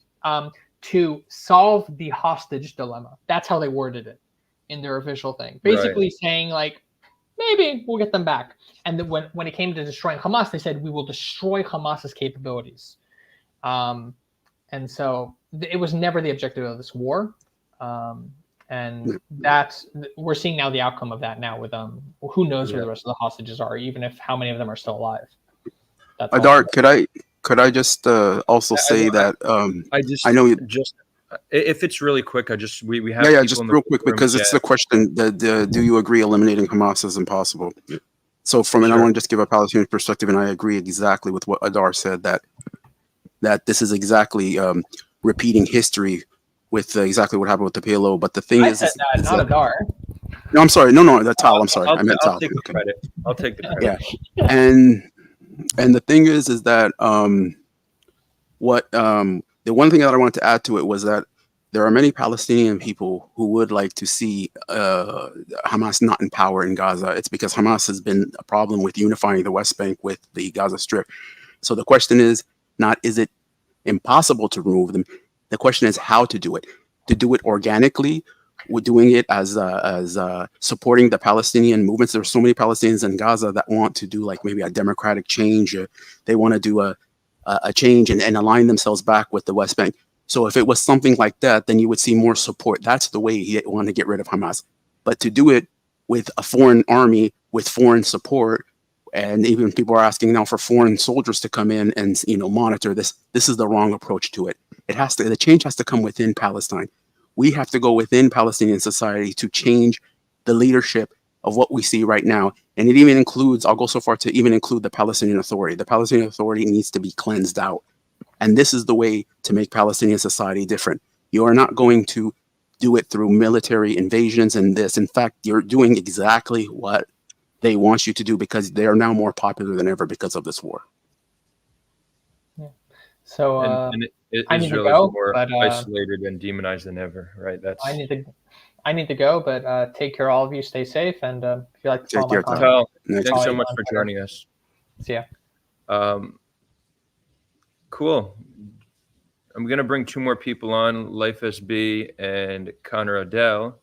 to solve the hostage dilemma. That's how they worded it in their official thing. Basically saying like, maybe we'll get them back. And then when it came to destroying Hamas, they said we will destroy Hamas's capabilities. And so it was never the objective of this war. And that's, we're seeing now the outcome of that now with who knows where the rest of the hostages are, even if how many of them are still alive. That's Adar, could I just also say that I know just if it's really quick, we have just real quick because it's the question that do you agree eliminating Hamas is impossible? So and I want to just give a Palestinian perspective, and I agree exactly with what Adar said, that this is exactly repeating history with exactly what happened with the PLO. But the thing is that, not Adar. No, I'm sorry. No, that's Tal. I'm sorry. I meant Tal. I'll take the credit. I'll take the credit. Yeah. And the thing is that the one thing that I wanted to add to it was that there are many Palestinian people who would like to see Hamas not in power in Gaza. It's because Hamas has been a problem with unifying the West Bank with the Gaza Strip. So the question is not, is it impossible to remove them? The question is how to do it. To do it organically, we're doing it as supporting the Palestinian movements. There's so many Palestinians in Gaza that want to do like maybe a democratic change. They want to do a change and align themselves back with the West Bank. So if it was something like that, then you would see more support. That's the way he want to get rid of Hamas. But to do it with a foreign army, with foreign support, and even people are asking now for foreign soldiers to come in and monitor this. This is the wrong approach to it. The change has to come within Palestine. We have to go within Palestinian society to change the leadership of what we see right now. And it even includes, I'll go so far to even include the Palestinian Authority. The Palestinian Authority needs to be cleansed out. And this is the way to make Palestinian society different. You are not going to do it through military invasions and this. In fact, you're doing exactly what they want you to do because they are now more popular than ever because of this war. Yeah. So Israel is more isolated and demonized than ever, right? That's. I need to go, but take care, all of you. Stay safe, and if you like to follow my Tal, thanks so much for joining us. See ya. Cool. I'm gonna bring two more people on, Life SB and Connor Odell.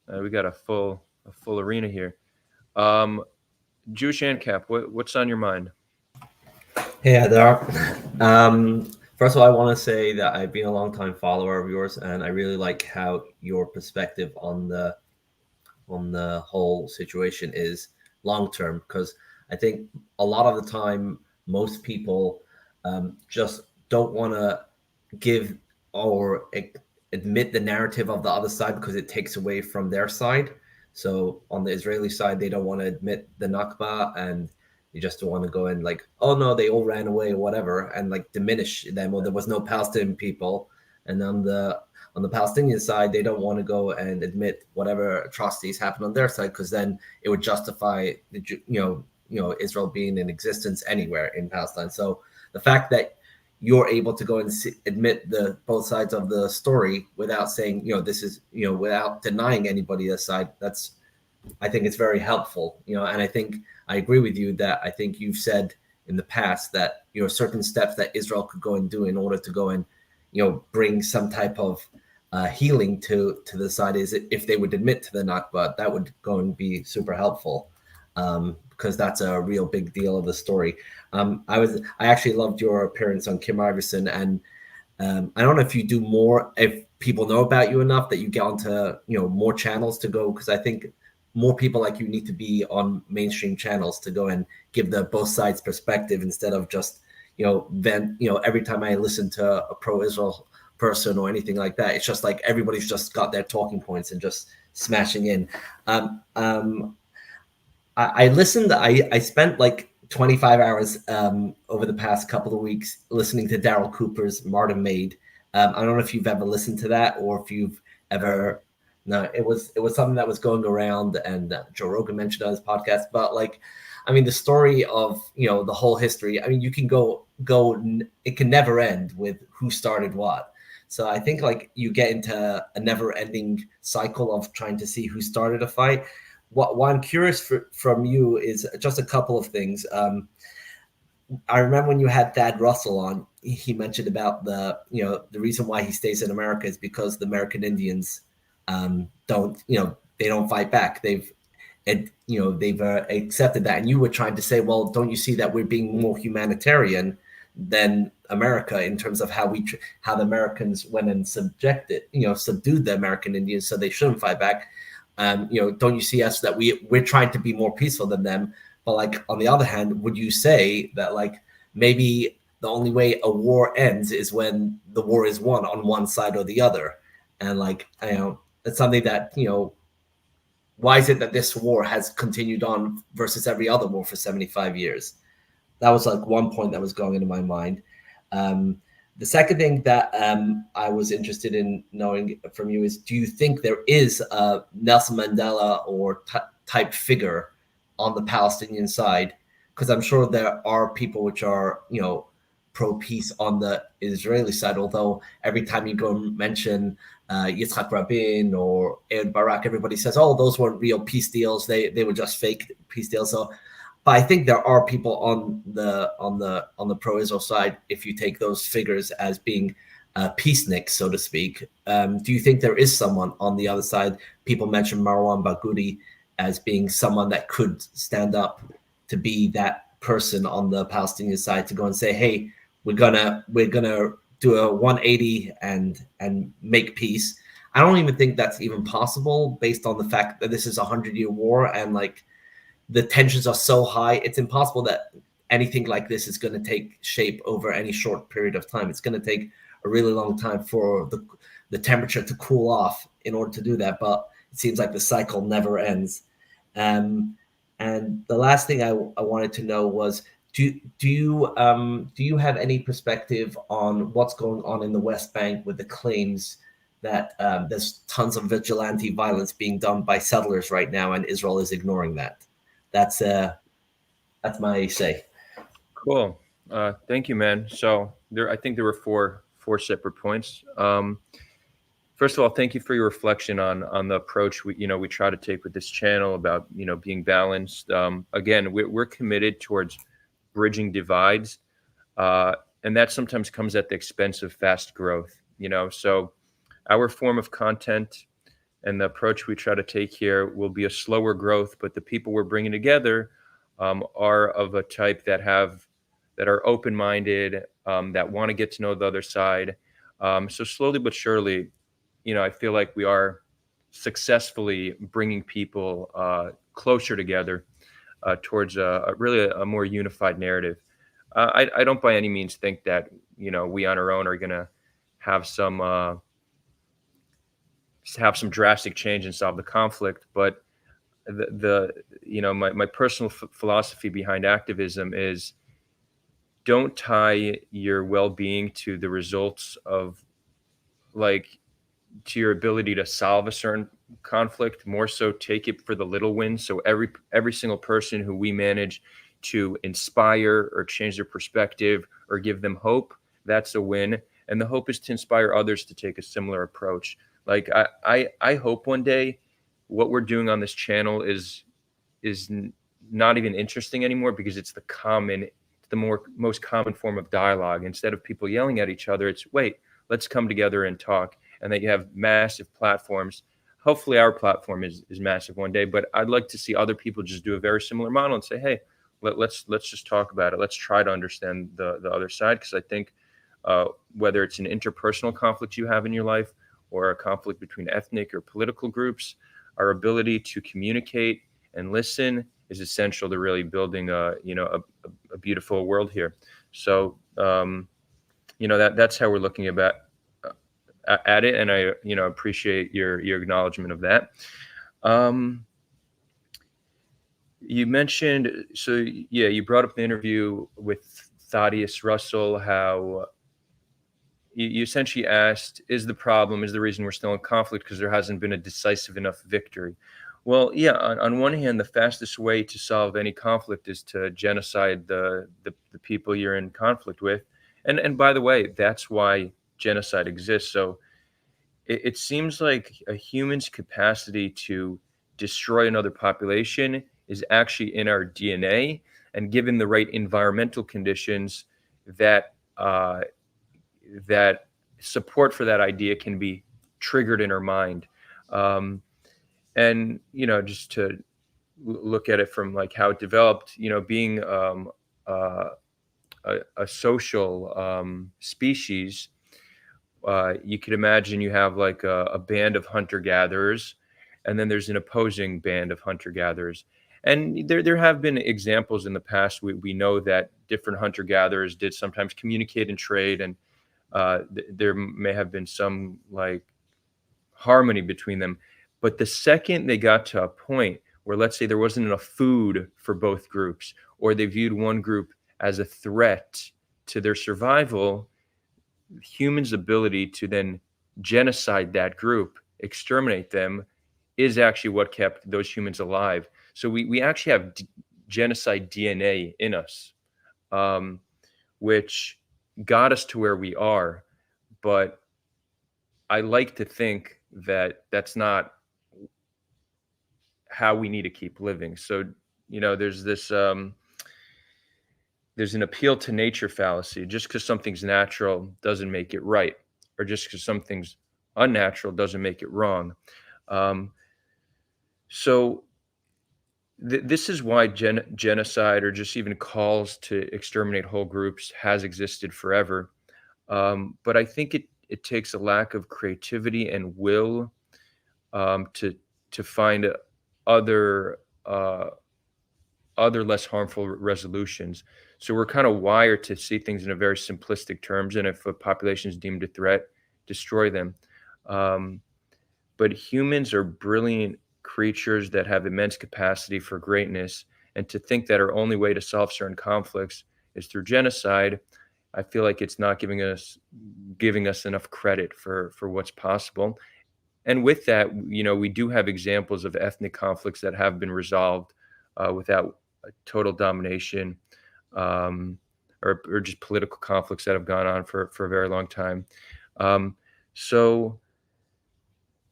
We got a full arena here. Jewish ANCAP, what's on your mind? Hey, Adar. First of all, I want to say that I've been a long time follower of yours, and I really like how your perspective on the whole situation is long term, because I think a lot of the time most people just don't want to give or admit the narrative of the other side because it takes away from their side. So on the Israeli side, they don't want to admit the Nakba, and you just don't want to go and like, oh no, they all ran away or whatever, and like diminish them, or there was no Palestinian people. And on the Palestinian side, they don't want to go and admit whatever atrocities happened on their side, because then it would justify Israel being in existence anywhere in Palestine. So the fact that you're able to go and admit both sides of the story without saying, this is, without denying anybody a side, I think it's very helpful, and I think I agree with you that I think you've said in the past that, certain steps that Israel could go and do in order to go and, bring some type of healing to the side is if they would admit to the Nakba, that would go and be super helpful. Because that's a real big deal of the story. I actually loved your appearance on Kim Iverson, and I don't know if you do more, if people know about you enough that you get onto more channels to go, because I think more people like you need to be on mainstream channels to go and give the both sides perspective instead of just every time I listen to a pro-Israel person or anything like that, it's just like everybody's just got their talking points and just smashing in. I listened. I spent like 25 hours over the past couple of weeks listening to Daryl Cooper's Martin Made. I don't know if you've ever listened to that or if you've ever. No, it was something that was going around, and Joe Rogan mentioned on his podcast. But like, I mean, the story of the whole history. I mean, you can go. It can never end with who started what. So I think like you get into a never-ending cycle of trying to see who started a fight. what I'm curious from you is just a couple of things. I remember when you had Thad Russell on, he mentioned about the reason why he stays in America is because the American Indians they don't fight back. They've accepted that, and you were trying to say, well, don't you see that we're being more humanitarian than America in terms of how the Americans went and subdued the American Indians, so they shouldn't fight back. Don't you see us that we're trying to be more peaceful than them? But like on the other hand, would you say that like maybe the only way a war ends is when the war is won on one side or the other? And like it's something that why is it that this war has continued on versus every other war for 75 years? That was like one point that was going into my mind. The second thing that I was interested in knowing from you is, do you think there is a Nelson Mandela or type figure on the Palestinian side? Because I'm sure there are people which are, pro-peace on the Israeli side, although every time you go and mention Yitzhak Rabin or Ehud Barak, everybody says, oh, those weren't real peace deals. They were just fake peace deals. So, but I think there are people on the pro-Israel side, if you take those figures as being peaceniks, so to speak. Do you think there is someone on the other side? People mention Marwan Barghouti as being someone that could stand up to be that person on the Palestinian side to go and say, hey, we're gonna do a 180 and make peace. I don't even think that's even possible based on the fact that this is a 100-year war and like the tensions are so high. It's impossible that anything like this is going to take shape over any short period of time. It's going to take a really long time for the temperature to cool off in order to do that. But it seems like the cycle never ends. And the last thing I wanted to know was, do you have any perspective on what's going on in the West Bank with the claims that there's tons of vigilante violence being done by settlers right now, and Israel is ignoring that? That's my say. Cool. Thank you, man. So I think there were four separate points. First of all, thank you for your reflection on the approach we try to take with this channel about being balanced. Again, we're committed towards bridging divides, and that sometimes comes at the expense of fast growth. So our form of content and the approach we try to take here will be a slower growth, but the people we're bringing together are of a type that are open-minded, that want to get to know the other side. So slowly but surely, I feel like we are successfully bringing people closer together towards really a more unified narrative. I don't by any means think that we on our own are going to have some drastic change and solve the conflict, but my personal philosophy behind activism is, don't tie your well-being to the results of to your ability to solve a certain conflict. More so take it for the little wins. So every single person who we manage to inspire or change their perspective or give them hope, that's a win. And the hope is to inspire others to take a similar approach. Like I hope one day what we're doing on this channel is not even interesting anymore, because it's the most common form of dialogue. Instead of people yelling at each other, it's, wait, let's come together and talk. And that you have massive platforms. Hopefully our platform is massive one day, but I'd like to see other people just do a very similar model and say, hey, let's just talk about it. Let's try to understand the other side. Because I think whether it's an interpersonal conflict you have in your life or a conflict between ethnic or political groups, our ability to communicate and listen is essential to really building a beautiful world here. So that's how we're looking at it, and I appreciate your acknowledgement of that. You mentioned, you brought up the interview with Thaddeus Russell, how you essentially asked, is the reason we're still in conflict because there hasn't been a decisive enough victory? Well, yeah, on one hand, the fastest way to solve any conflict is to genocide the people you're in conflict with. And by the way, that's why genocide exists. So it seems like a human's capacity to destroy another population is actually in our DNA, and given the right environmental conditions, that that support for that idea can be triggered in our mind. And just to look at it from like how it developed, being a social species, you could imagine you have like a band of hunter-gatherers, and then there's an opposing band of hunter-gatherers. And there have been examples in the past. We know that different hunter-gatherers did sometimes communicate and trade, and there may have been some like harmony between them. But the second they got to a point where, let's say, there wasn't enough food for both groups, or they viewed one group as a threat to their survival, humans' ability to then genocide that group, exterminate them, is actually what kept those humans alive. So we actually have genocide DNA in us, which got us to where we are. But I like to think that that's not how we need to keep living. So, there's this, there's an appeal to nature fallacy. Just because something's natural doesn't make it right, or just because something's unnatural doesn't make it wrong. So this is why genocide, or just even calls to exterminate whole groups, has existed forever. But I think it takes a lack of creativity and will to find other less harmful resolutions. So we're kind of wired to see things in a very simplistic terms, and if a population is deemed a threat, destroy them. But humans are brilliant creatures that have immense capacity for greatness, and to think that our only way to solve certain conflicts is through genocide, I feel like it's not giving us enough credit for what's possible. And with that, we do have examples of ethnic conflicts that have been resolved without total domination, or just political conflicts that have gone on for a very long time. So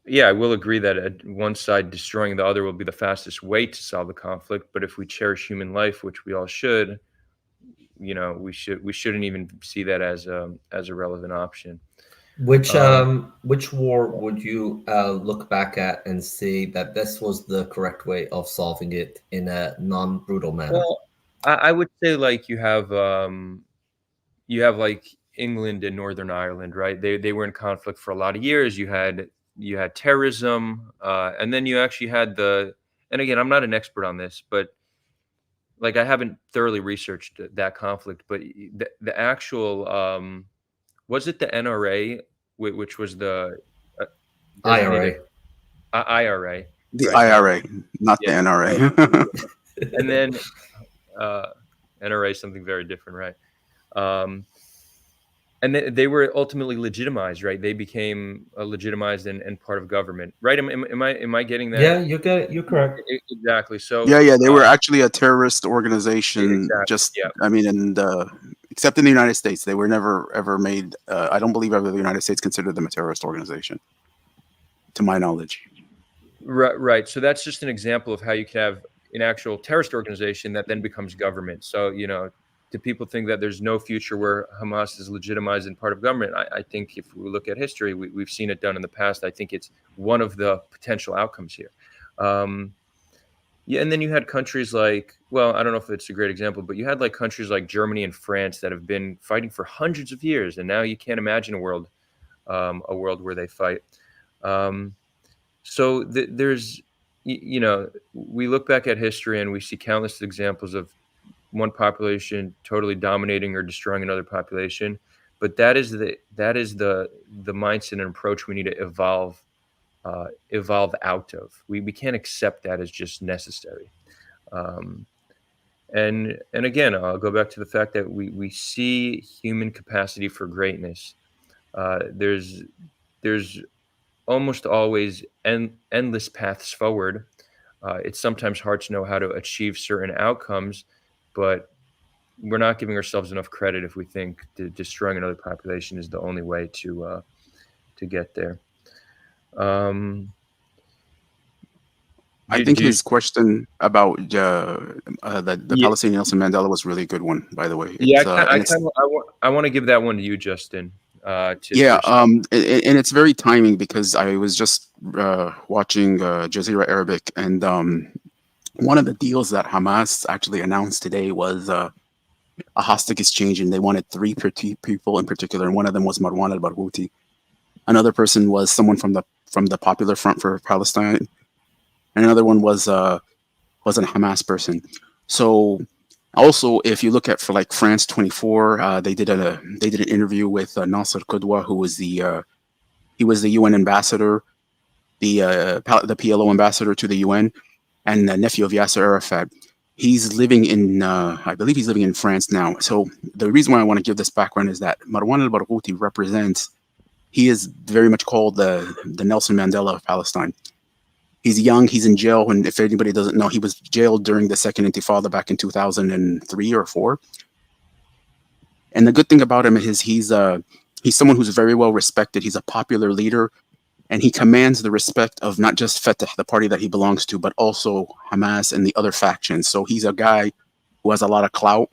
yeah, I will agree that one side destroying the other will be the fastest way to solve the conflict. But if we cherish human life, which we all should, we shouldn't even see that as a relevant option. Which war would you look back at and see that this was the correct way of solving it in a non-brutal manner? Well, I would say like you have like England and Northern Ireland, right? They were in conflict for a lot of years. You had terrorism, and then you actually had and again, I'm not an expert on this, but like I haven't thoroughly researched that conflict, but the actual was it the NRA, which was the IRA? IRA. The right? IRA, not the NRA. And then NRA is something very different, right? And they were ultimately legitimized, right? They became legitimized and part of government, right? Am I getting that? Yeah, you're correct. Exactly. So yeah, they were actually a terrorist organization. Exactly, I mean, and except in the United States, they were never ever made. I don't believe ever the United States considered them a terrorist organization, to my knowledge. Right. So that's just an example of how you can have an actual terrorist organization that then becomes government. So, do people think that there's no future where Hamas is legitimized and part of government? I think if we look at history, we've seen it done in the past. I think it's one of the potential outcomes here. Yeah, and then you had countries like, well, I don't know if it's a great example, but you had like countries like Germany and France that have been fighting for hundreds of years, and now you can't imagine a world where they fight. So there's, we look back at history and we see countless examples of one population totally dominating or destroying another population, but that is the mindset and approach we need to evolve out of. We can't accept that as just necessary. And again, I'll go back to the fact that we see human capacity for greatness. There's almost always endless paths forward. It's sometimes hard to know how to achieve certain outcomes, but we're not giving ourselves enough credit if we think destroying another population is the only way to get there. I think his question about the Yeah, Palestinian Nelson Mandela was a really good one, by the way. yeah. It's and it's I want to give that one to you, Justin. To yeah, respond. and it's very timing because I was just watching Jazeera Arabic, and one of the deals that Hamas actually announced today was a hostage exchange, and they wanted three people in particular, and one of them was Marwan al-Barghouti. Another person was someone from the Popular Front for Palestine, and another one was a Hamas person. So also, if you look at for like France 24, they did an interview with Nasser Qudwa, who was he was the UN ambassador, the PLO ambassador to the UN, and the nephew of Yasser Arafat. He's living in, I believe he's living in France now. So the reason why I want to give this background is that Marwan al-Barghouti he is very much called the Nelson Mandela of Palestine. He's young, he's in jail, and if anybody doesn't know, he was jailed during the Second Intifada back in 2003 or 4. And the good thing about him is he's someone who's very well respected. He's a popular leader, and he commands the respect of not just Fatah, the party that he belongs to, but also Hamas and the other factions. So he's a guy who has a lot of clout,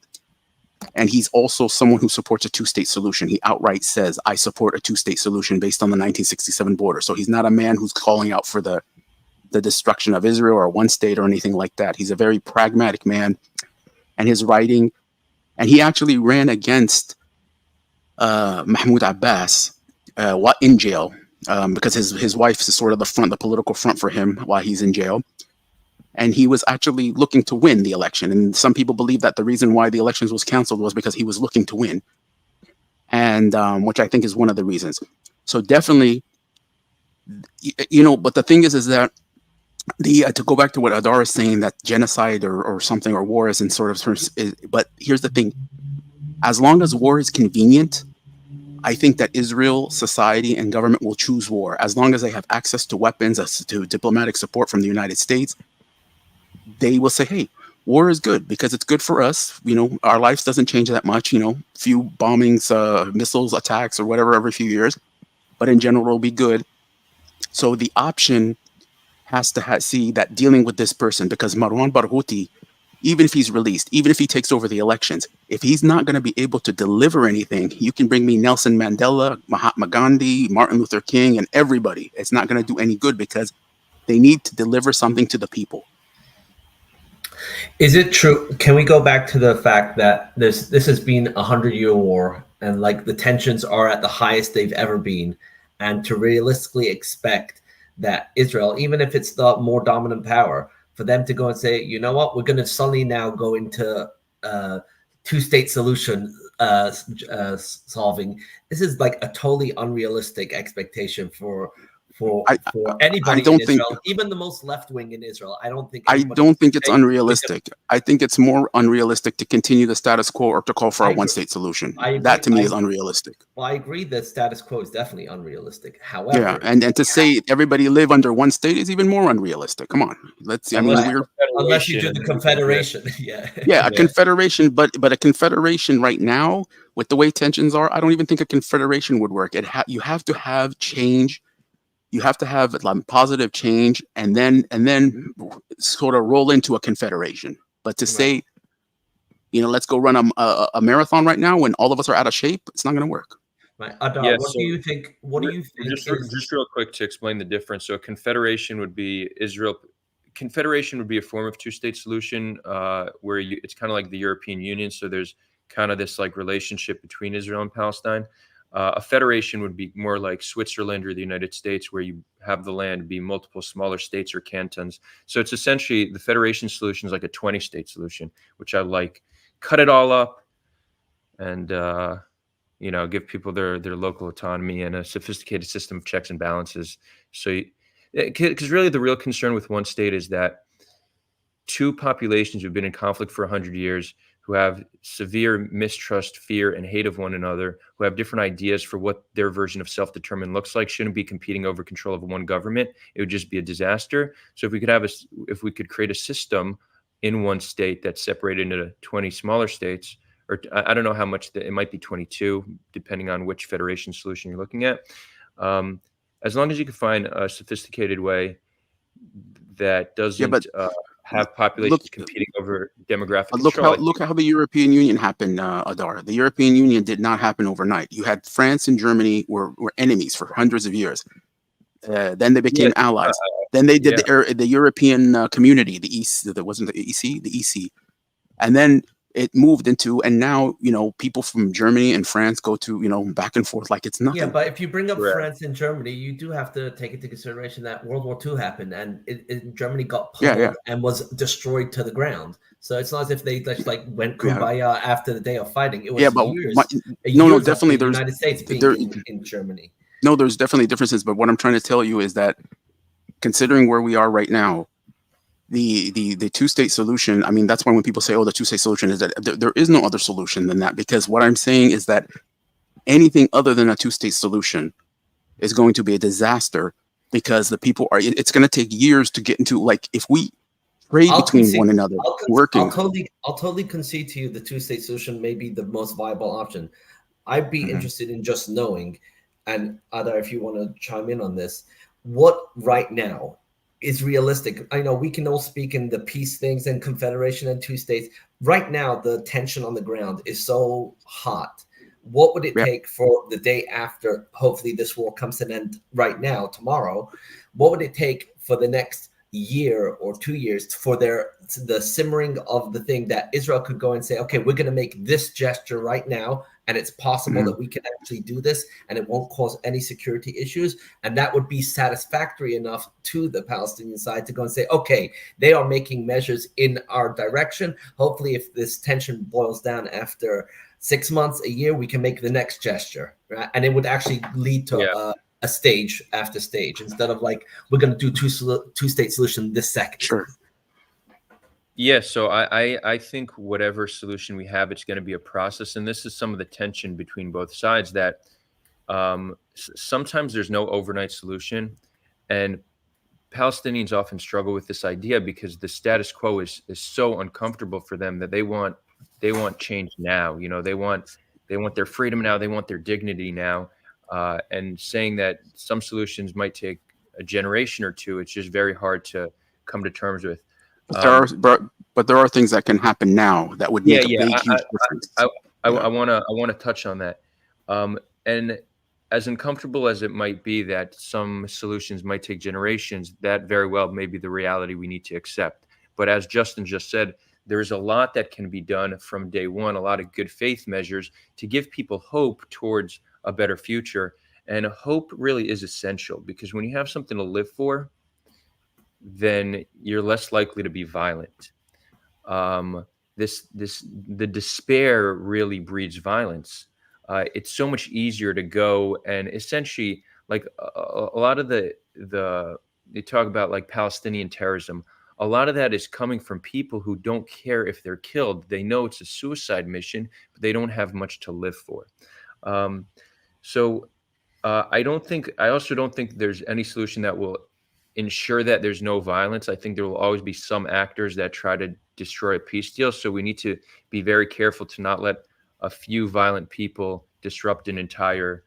and he's also someone who supports a two-state solution. He outright says, I support a two-state solution based on the 1967 border. So he's not a man who's calling out for the destruction of Israel or one state or anything like that. He's a very pragmatic man, and his writing, and he actually ran against Mahmoud Abbas in jail because his wife is sort of the political front for him while he's in jail. And he was actually looking to win the election. And some people believe that the reason why the elections was canceled was because he was looking to win. And which I think is one of the reasons. So definitely, but the thing is that to go back to what Adar is saying, that genocide or something or war is in sort of terms, but here's the thing: as long as war is convenient, I think that Israel, society, and government will choose war. As long as they have access to weapons, to diplomatic support from the United States, they will say, "Hey, war is good because it's good for us. Our lives doesn't change that much. Few bombings, missiles attacks, or whatever every few years, but in general, it'll be good." So the option has to see that dealing with this person, because Marwan Barghouti, even if he's released, even if he takes over the elections, if he's not going to be able to deliver anything, you can bring me Nelson Mandela, Mahatma Gandhi, Martin Luther King, and everybody. It's not going to do any good because they need to deliver something to the people. Is it true? Can we go back to the fact that this has been a 100-year war, and like the tensions are at the highest they've ever been, and to realistically expect that Israel, even if it's the more dominant power, for them to go and say, you know what, we're going to suddenly now go into two-state solution solving. This is like a totally unrealistic expectation for anybody in Israel, even the most left-wing in Israel. I don't think it's unrealistic. I think it's more unrealistic to continue the status quo or to call for a one-state solution. That to me is unrealistic. Well, I agree that status quo is definitely unrealistic. However, yeah, and to say everybody live under one state is even more unrealistic. Come on, let's. Unless you do the confederation, a confederation, but a confederation right now with the way tensions are, I don't even think a confederation would work. You have to have change. You have to have positive change, and then sort of roll into a confederation. But to say, let's go run a marathon right now when all of us are out of shape, it's not going to work. Right. Adar, what do you think? What do you think? Just real quick to explain the difference. So a confederation would be Israel. Confederation would be a form of two-state solution where it's kind of like the European Union. So there's kind of this like relationship between Israel and Palestine. A federation would be more like Switzerland or the United States, where you have the land be multiple smaller states or cantons. So it's essentially the federation solution is like a 20-state solution, which I like. Cut it all up and, give people their local autonomy and a sophisticated system of checks and balances. So, because really the real concern with one state is that two populations who've been in conflict for 100 years, who have severe mistrust, fear, and hate of one another, who have different ideas for what their version of self-determined looks like, shouldn't be competing over control of one government. It would just be a disaster. So if we could create a system in one state that's separated into 20 smaller states, or I don't know how much, it might be 22, depending on which federation solution you're looking at. As long as you can find a sophisticated way, that doesn't have populations competing over demographic control. Look how the European Union happened, Adar. The European Union did not happen overnight. You had France and Germany were enemies for hundreds of years. Then they became allies. Then they did the European Community, the EC, that wasn't the EC, and then it moved into, and now, you know, people from Germany and France go to, you know, back and forth like it's nothing. Yeah, but if you bring up France and Germany, you do have to take into consideration that World War II happened, and Germany got pummeled and was destroyed to the ground. So it's not as if they just like went kumbaya after the day of fighting. It was years. No, definitely the United States being in Germany. No, there's definitely differences. But what I'm trying to tell you is that, considering where we are right now, the two-state solution, I mean, that's why when people say, oh, the two-state solution, is that there is no other solution than that. Because what I'm saying is that anything other than a two-state solution is going to be a disaster, because the people are, it's going to take years to get into, like, if we trade between one another, working. I'll totally concede to you the two-state solution may be the most viable option. I'd be interested in just knowing, and Adar, if you want to chime in on this, what right now is realistic. I know we can all speak in the peace things and confederation and two states. Right now, the tension on the ground is so hot. What would it take for the day after, hopefully this war comes to an end right now, tomorrow? What would it take for the next year or 2 years for the simmering of the thing that Israel could go and say, okay, we're going to make this gesture right now, and it's possible that we can actually do this and it won't cause any security issues, and that would be satisfactory enough to the Palestinian side to go and say, okay, they are making measures in our direction. Hopefully if this tension boils down after 6 months, a year, we can make the next gesture, right? And it would actually lead to a stage after stage, instead of like, we're going to do two-state solution this second. Sure. Yeah, so I think whatever solution we have, it's going to be a process. And this is some of the tension between both sides, that sometimes there's no overnight solution. And Palestinians often struggle with this idea because the status quo is so uncomfortable for them that they want change now. You know, they want their freedom now. They want their dignity now. And saying that some solutions might take a generation or two, it's just very hard to come to terms with. But there are things that can happen now that would make a big, huge difference. I want to touch on that. And as uncomfortable as it might be that some solutions might take generations, that very well may be the reality we need to accept. But as Justin just said, there's a lot that can be done from day one, a lot of good faith measures to give people hope towards a better future. And hope really is essential, because when you have something to live for, then you're less likely to be violent. The despair really breeds violence. It's so much easier to go and essentially, like a lot of they talk about like Palestinian terrorism. A lot of that is coming from people who don't care if they're killed. They know it's a suicide mission, but they don't have much to live for. I also don't think there's any solution that will ensure that there's no violence. I think there will always be some actors that try to destroy a peace deal. So we need to be very careful to not let a few violent people disrupt an entire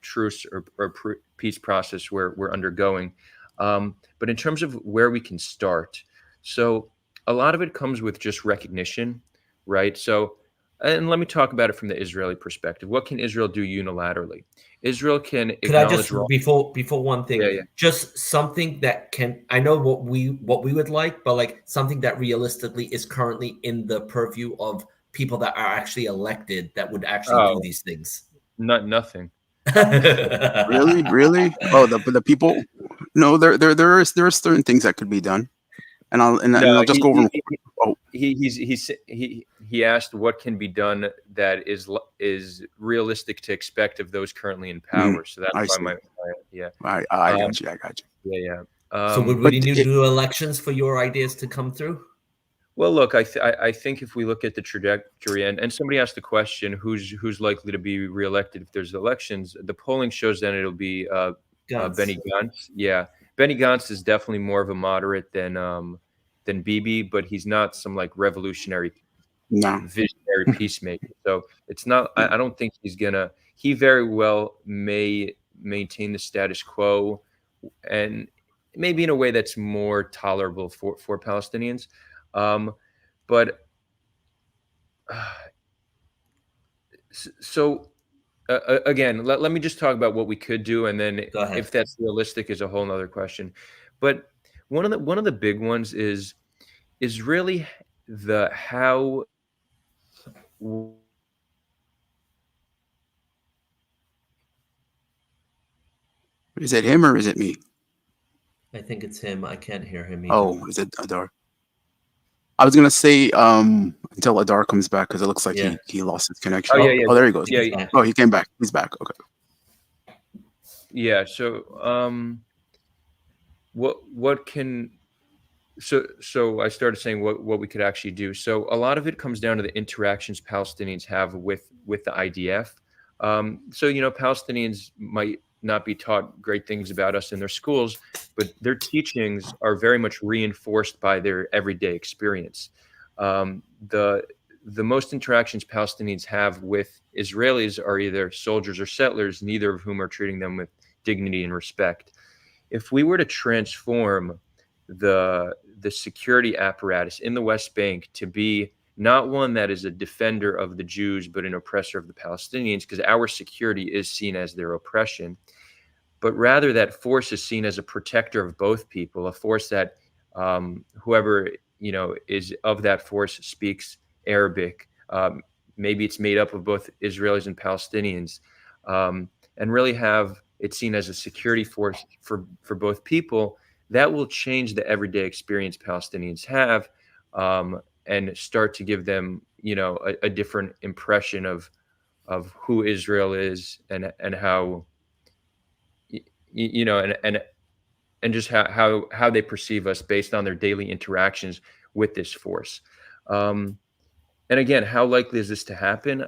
truce or peace process we're undergoing. But in terms of where we can start, so a lot of it comes with just recognition, right? So, and let me talk about it from the Israeli perspective. What can Israel do unilaterally? Israel can acknowledge. Could I just before one thing, just something that can, I know what we would like, but like something that realistically is currently in the purview of people that are actually elected that would actually do these things. Nothing. Really? Oh, the people. No, there are certain things that could be done, and I'll just go over. He asked what can be done that is realistic to expect of those currently in power. So that's why I got you. Yeah. So would we need to do elections for your ideas to come through? Well, look, I think if we look at the trajectory, and somebody asked the question, who's likely to be reelected if there's elections, the polling shows that it'll be Benny Gantz. Yeah, Benny Gantz is definitely more of a moderate than Bibi, but he's not some like revolutionary, visionary peacemaker. So it's not. I don't think he's gonna. He very well may maintain the status quo, and maybe in a way that's more tolerable for Palestinians. But so again, let me just talk about what we could do, and then Go ahead. if that's realistic is a whole nother question. But one of the big ones is really the how. Is it him or is it me? I think it's him. I can't hear him either. Oh, is it Adar? I was gonna say until Adar comes back, because it looks like Yeah. he lost his connection. Oh, yeah. Oh, there he goes. Yeah. Oh, he came back. He's back. Okay. Yeah. So what can so I started saying what we could actually do. So a lot of it comes down to the interactions Palestinians have with the IDF. So Palestinians might not be taught great things about us in their schools, but their teachings are very much reinforced by their everyday experience. The most interactions Palestinians have with Israelis are either soldiers or settlers, neither of whom are treating them with dignity and respect. If we were to transform the security apparatus in the West Bank to be not one that is a defender of the Jews, but an oppressor of the Palestinians, because our security is seen as their oppression, but rather that force is seen as a protector of both people, a force that whoever is of that force speaks Arabic. Maybe it's made up of both Israelis and Palestinians, and really have it seen as a security force for both people. That will change the everyday experience Palestinians have, and start to give them, a different impression of who Israel is, and how, and just how they perceive us based on their daily interactions with this force. And again, how likely is this to happen?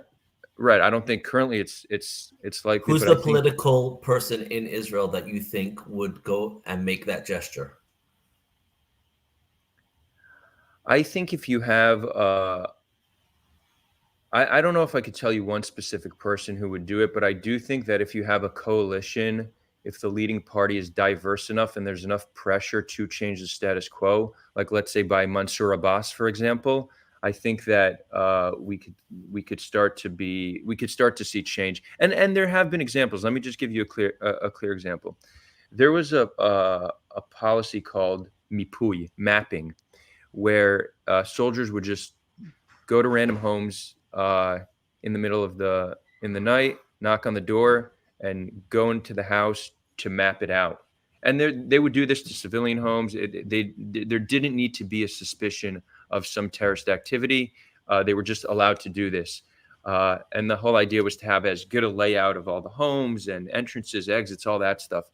Right. I don't think currently it's likely. Who's but the I think political person in Israel that you think would go and make that gesture? I think if you have, I don't know if I could tell you one specific person who would do it, but I do think that if you have a coalition, if the leading party is diverse enough and there's enough pressure to change the status quo, like let's say by Mansour Abbas, for example, I think that we could start to see change. And there have been examples. Let me just give you a clear example. There was a policy called Mipui, mapping, where soldiers would just go to random homes in the middle of in the night, knock on the door, and go into the house to map it out. And they would do this to civilian homes. There didn't need to be a suspicion of some terrorist activity. They were just allowed to do this. And the whole idea was to have as good a layout of all the homes and entrances, exits, all that stuff.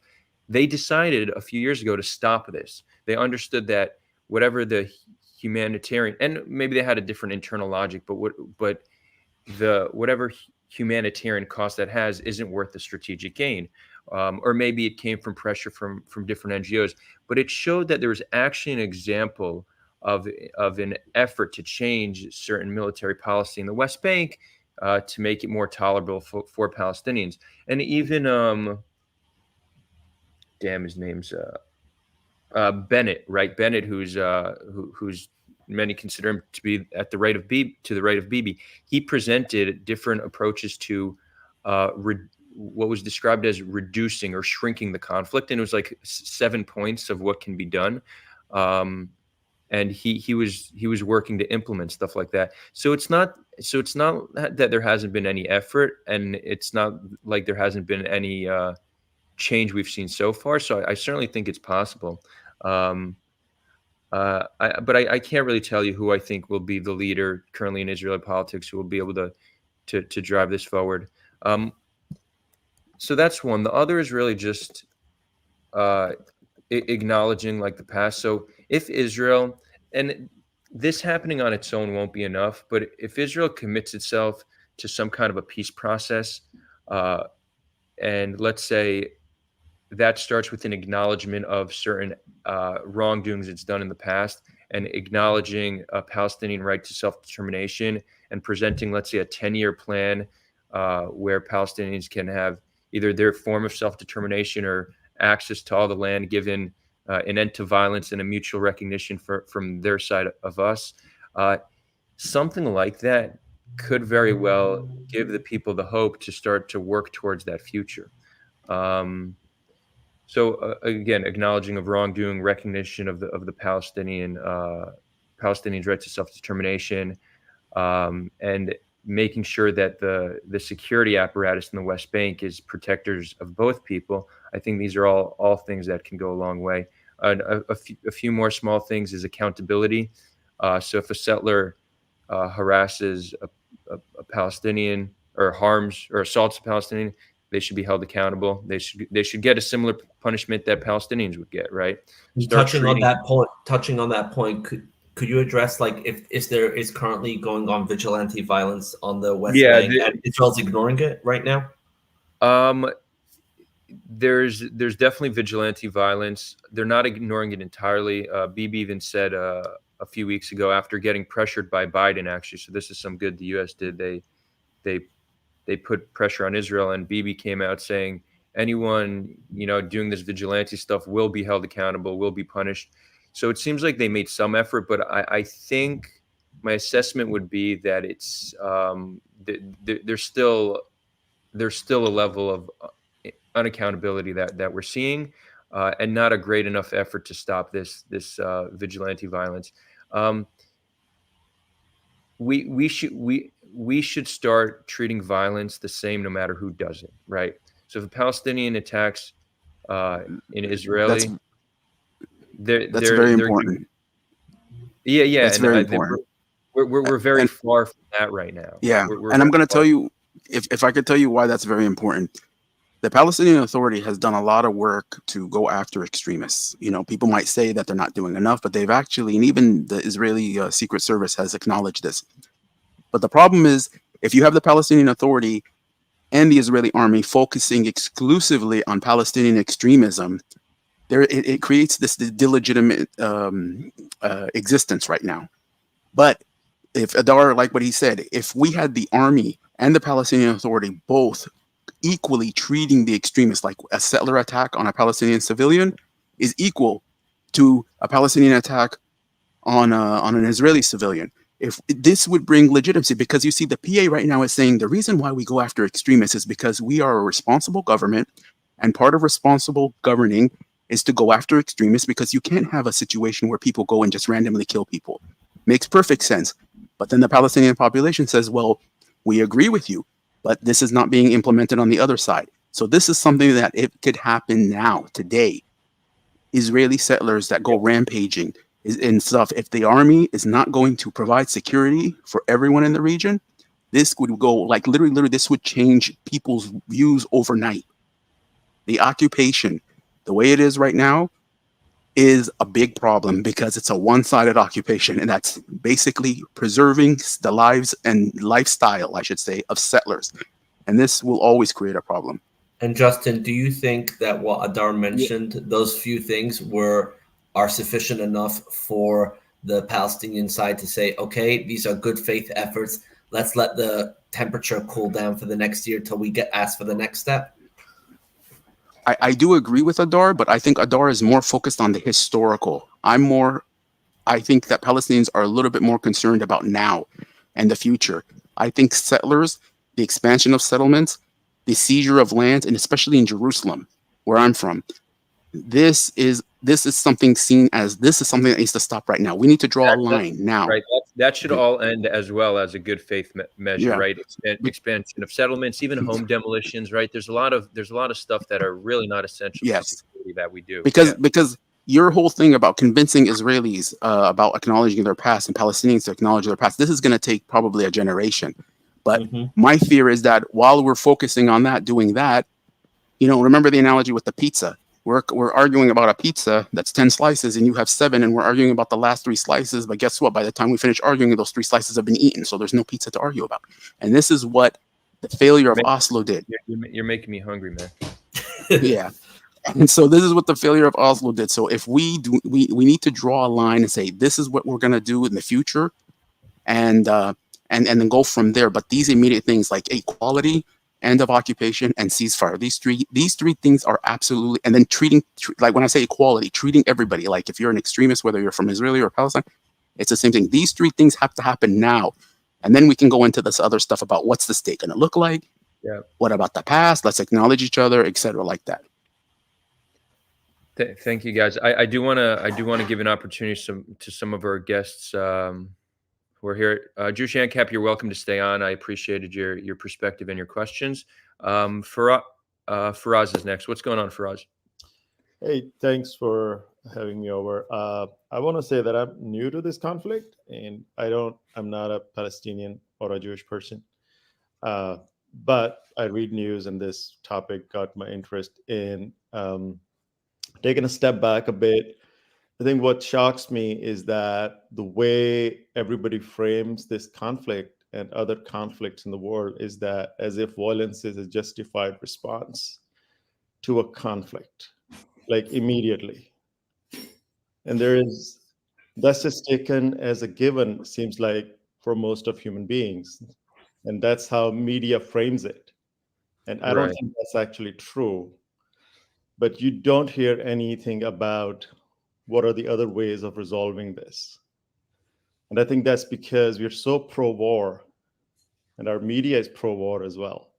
They decided a few years ago to stop this. They understood that whatever the humanitarian, and maybe they had a different internal logic, but whatever humanitarian cost that has isn't worth the strategic gain. Or maybe it came from pressure from different NGOs, but it showed that there was actually an example of an effort to change certain military policy in the West Bank to make it more tolerable for Palestinians. And even his name's Bennett, right? Bennett, who's many consider him to be at the right of Bibi. He presented different approaches to what was described as reducing or shrinking the conflict, and it was like 7 points of what can be done. And he was working to implement stuff like that. So it's not that there hasn't been any effort, and it's not like there hasn't been any change we've seen so far. So I certainly think it's possible. But I can't really tell you who I think will be the leader currently in Israeli politics who will be able to drive this forward. So that's one. The other is really just acknowledging like the past. So if Israel, and this happening on its own won't be enough, but if Israel commits itself to some kind of a peace process, and let's say that starts with an acknowledgement of certain wrongdoings it's done in the past, and acknowledging a Palestinian right to self-determination, and presenting, let's say, a 10-year plan where Palestinians can have either their form of self-determination or access to all the land given an end to violence and a mutual recognition from their side of us. Something like that could very well give the people the hope to start to work towards that future. So again, acknowledging of wrongdoing, recognition of the Palestinians' right to self-determination, and making sure that the security apparatus in the West Bank is protectors of both people. I think these are all things that can go a long way. A few more small things is accountability. So if a settler harasses a Palestinian or harms or assaults a Palestinian, they should be held accountable. They should get a similar punishment that Palestinians would get, right? Touching on that point, could you address, like, if there is currently going on vigilante violence on the West Bank and Israel's ignoring it right now? There's definitely vigilante violence. They're not ignoring it entirely. Bibi even said a few weeks ago, after getting pressured by Biden, actually, so this is some good the U.S. did. They put pressure on Israel, and Bibi came out saying anyone doing this vigilante stuff will be held accountable, will be punished. So it seems like they made some effort, but I think my assessment would be that it's there's still a level of unaccountability that we're seeing, and not a great enough effort to stop this vigilante violence. We should start treating violence the same no matter who does it, right? So if a Palestinian attacks an Israeli, that's very important. Yeah, that's very important. We're very far from that right now. Yeah, and I'm going to tell you, if I could tell you why that's very important. The Palestinian Authority has done a lot of work to go after extremists. People might say that they're not doing enough, but they've actually, and even the Israeli Secret Service has acknowledged this. But the problem is, if you have the Palestinian Authority and the Israeli army focusing exclusively on Palestinian extremism, it creates this illegitimate existence right now. But if Adar, like what he said, if we had the army and the Palestinian Authority both equally treating the extremists, like a settler attack on a Palestinian civilian is equal to a Palestinian attack on an Israeli civilian, if this would bring legitimacy, because you see the PA right now is saying the reason why we go after extremists is because we are a responsible government, and part of responsible governing is to go after extremists, because you can't have a situation where people go and just randomly kill people. Makes perfect sense. But then the Palestinian population says, well, we agree with you, but this is not being implemented on the other side. So this is something that it could happen now, today. Israeli settlers that go rampaging and stuff, if the army is not going to provide security for everyone in the region, this would go, like, literally this would change people's views overnight. The occupation, the way it is right now, is a big problem, because it's a one-sided occupation, and that's basically preserving the lives and lifestyle, I should say, of settlers. And this will always create a problem. And Justin, do you think that what Adar mentioned, those few things are sufficient enough for the Palestinian side to say, okay, these are good faith efforts, let's let the temperature cool down for the next year till we get asked for the next step? I do agree with Adar, but I think Adar is more focused on the historical. I think that Palestinians are a little bit more concerned about now and the future. I think settlers, the expansion of settlements, the seizure of land, and especially in Jerusalem, where I'm from, this is something that needs to stop right now. We need to draw a line now. Right. That should all end, as well as a good faith measure, right? Expansion of settlements, even home demolitions, right? There's a lot of stuff that are really not essential to security that we do. Because your whole thing about convincing Israelis about acknowledging their past and Palestinians to acknowledge their past, this is going to take probably a generation. But my fear is that while we're focusing on that, doing that, remember the analogy with the pizza. We're arguing about a pizza that's 10 slices and you have 7, and we're arguing about the last 3 slices. But guess what? By the time we finish arguing, those 3 slices have been eaten. So there's no pizza to argue about. And this is what the failure of Oslo did. You're making me hungry, man. Yeah. And so this is what the failure of Oslo did. So if we need to draw a line and say, this is what we're going to do in the future, and then go from there. But these immediate things like equality, end of occupation, and ceasefire. These three things are absolutely, and then like when I say equality, treating everybody, like if you're an extremist, whether you're from Israel or Palestine, it's the same thing. These three things have to happen now. And then we can go into this other stuff about what's the state going to look like? Yeah. What about the past? Let's acknowledge each other, etc., like that. Thank you, guys. I do want to give an opportunity to some of our guests who are here. Juice Ancap, you're welcome to stay on. I appreciated your perspective and your questions. Faraz is next. What's going on, Faraz? Hey, thanks for having me over. I want to say that I'm new to this conflict, and I'm not a Palestinian or a Jewish person. But I read news, and this topic got my interest in taking a step back a bit. I think what shocks me is that the way everybody frames this conflict and other conflicts in the world is that as if violence is a justified response to a conflict, like immediately. And that's just taken as a given, seems like, for most of human beings. And that's how media frames it. And I don't think that's actually true. But you don't hear anything about what are the other ways of resolving this. And I think that's because we're so pro-war, and our media is pro-war as well.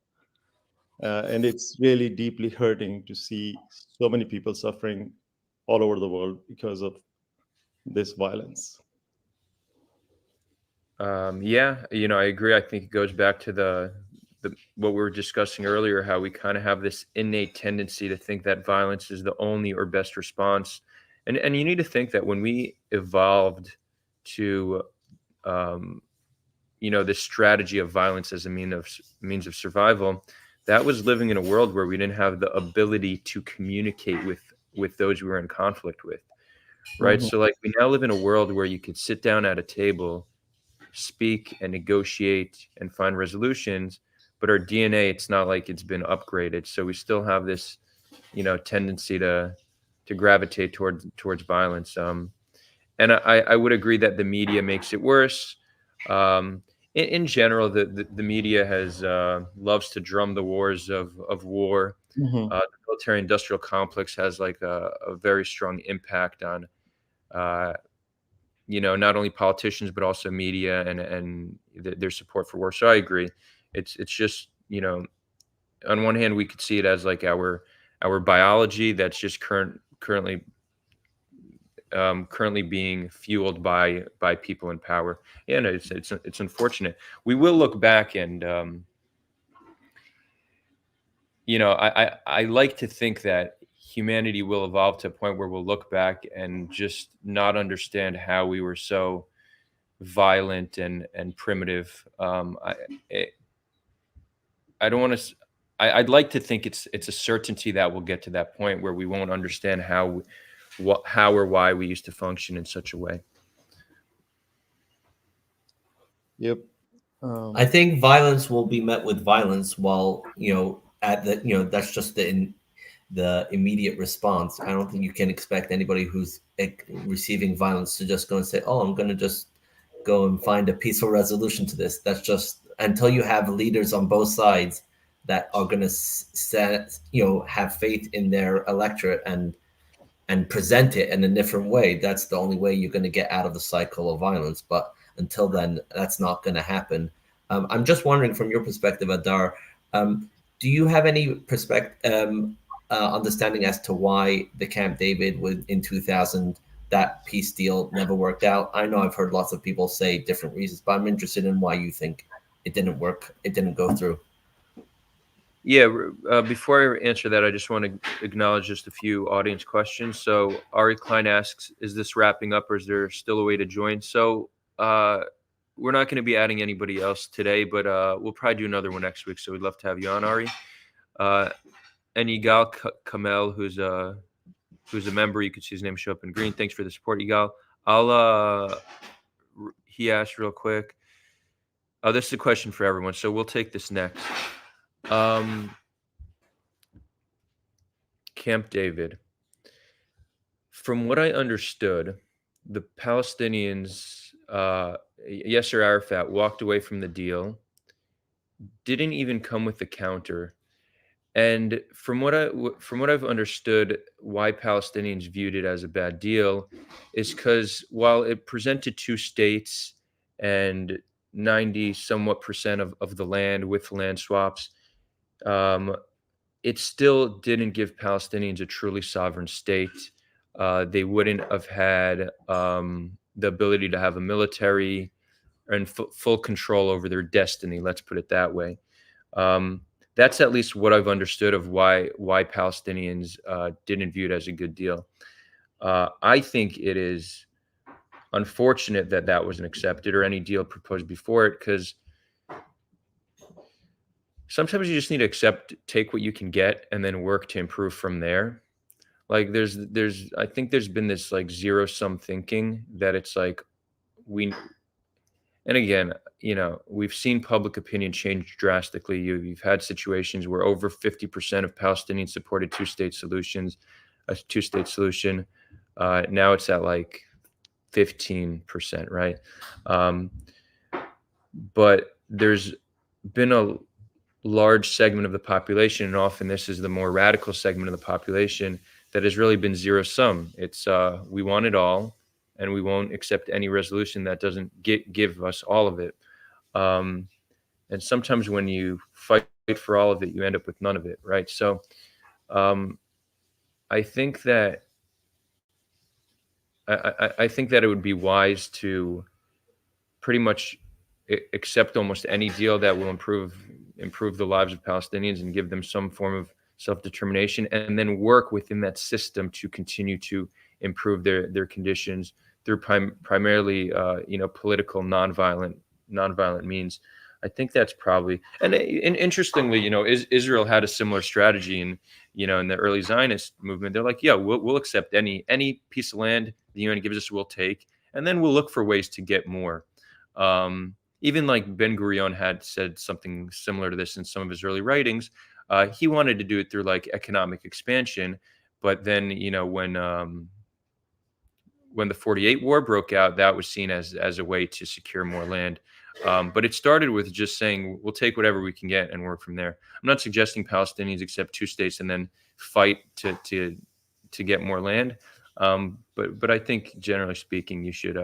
And it's really deeply hurting to see so many people suffering all over the world because of this violence. Yeah, I agree. I think it goes back to the what we were discussing earlier, how we kind of have this innate tendency to think that violence is the only or best response. And you need to think that when we evolved to this strategy of violence as a means of survival, that was living in a world where we didn't have the ability to communicate with those we were in conflict with, right? Mm-hmm. So like we now live in a world where you could sit down at a table, speak and negotiate and find resolutions, but our DNA, it's not like it's been upgraded. So we still have this, tendency to gravitate towards violence. And I would agree that the media makes it worse. In general, the media has loves to drum the wars of war. Mm-hmm. The military-industrial complex has like a very strong impact on, not only politicians but also media and their support for war. So I agree. It's just on one hand we could see it as like our biology that's just currently being fueled by people in power. Yeah, no, it's unfortunate. We will look back and I like to think that humanity will evolve to a point where we'll look back and just not understand how we were so violent and primitive. I don't want to. I'd like to think it's a certainty that we'll get to that point where we won't understand how or why we used to function in such a way. Yep. I think violence will be met with violence, while that's just the immediate response. I don't think you can expect anybody who's receiving violence to just go and say, "Oh, I'm going to just go and find a peaceful resolution to this." That's just until you have leaders on both sides that are going to have faith in their electorate and present it in a different way. That's the only way you're going to get out of the cycle of violence. But until then, that's not going to happen. I'm just wondering, from your perspective, Adar, do you have any understanding as to why the Camp David in 2000, that peace deal never worked out? I know I've heard lots of people say different reasons, but I'm interested in why you think it didn't work, it didn't go through. Yeah, before I answer that, I just want to acknowledge just a few audience questions. So Ari Klein asks, is this wrapping up or is there still a way to join? So we're not going to be adding anybody else today, but we'll probably do another one next week. So we'd love to have you on, Ari. And Yigal Kamel, who's a member, you can see his name show up in green. Thanks for the support, Yigal. He asked real quick. This is a question for everyone, so we'll take this next. Camp David. From what I understood, the Palestinians, Yasser Arafat walked away from the deal. didn't even come with a counter. And from what I've understood, why Palestinians viewed it as a bad deal is because while it presented two states and 90 somewhat percent of the land with land swaps, um, it still didn't give Palestinians a truly sovereign state. They wouldn't have had the ability to have a military and full control over their destiny. Let's put it that way. Um, that's at least what I've understood of why Palestinians didn't view it as a good deal. I think it is unfortunate that that wasn't accepted or any deal proposed before it, because sometimes you just need to take what you can get, and then work to improve from there. Like I think there's been this like zero sum thinking that it's like we and again, we've seen public opinion change drastically. You've had situations where over 50% of Palestinians supported a two-state solution. Now it's at like 15%, right? But there's been a large segment of the population, and often this is the more radical segment of the population, that has really been zero sum. It's we want it all, and we won't accept any resolution that doesn't give us all of it. And sometimes when you fight for all of it, you end up with none of it, right? So I think that I think that it would be wise to pretty much accept almost any deal that will improve the lives of Palestinians and give them some form of self-determination, and then work within that system to continue to improve their conditions through primarily political nonviolent means. I think that's probably, and interestingly, Israel had a similar strategy in the early Zionist movement. They're like, yeah, we'll accept any piece of land the UN gives us, we'll take, and then we'll look for ways to get more. Even like Ben Gurion had said something similar to this in some of his early writings. He wanted to do it through like economic expansion, but then when the 48 war broke out, that was seen as a way to secure more land. But it started with just saying, we'll take whatever we can get and work from there. I'm not suggesting Palestinians accept two states and then fight to get more land. But I think generally speaking, you should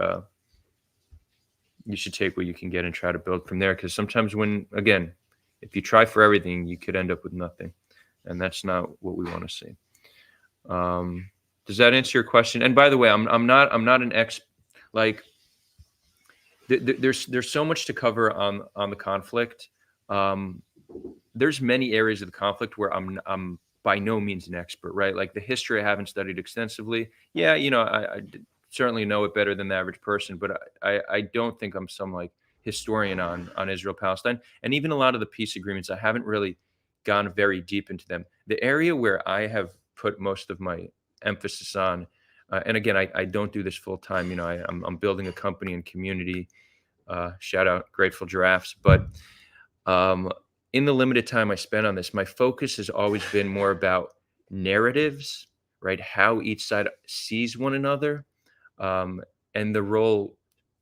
take what you can get and try to build from there. Because sometimes if you try for everything, you could end up with nothing. And that's not what we want to see. Does that answer your question? And by the way, I'm not an like there's so much to cover on the conflict. There's many areas of the conflict where I'm by no means an expert, right? Like the history I haven't studied extensively. Yeah, I certainly know it better than the average person, but I don't think I'm some like historian on Israel Palestine. And even a lot of the peace agreements, I haven't really gone very deep into them. The area where I have put most of my emphasis on, and again, I don't do this full time. I'm building a company and community. Shout out Grateful Giraffes. But in the limited time I spent on this, my focus has always been more about narratives, right? How each side sees one another, and the role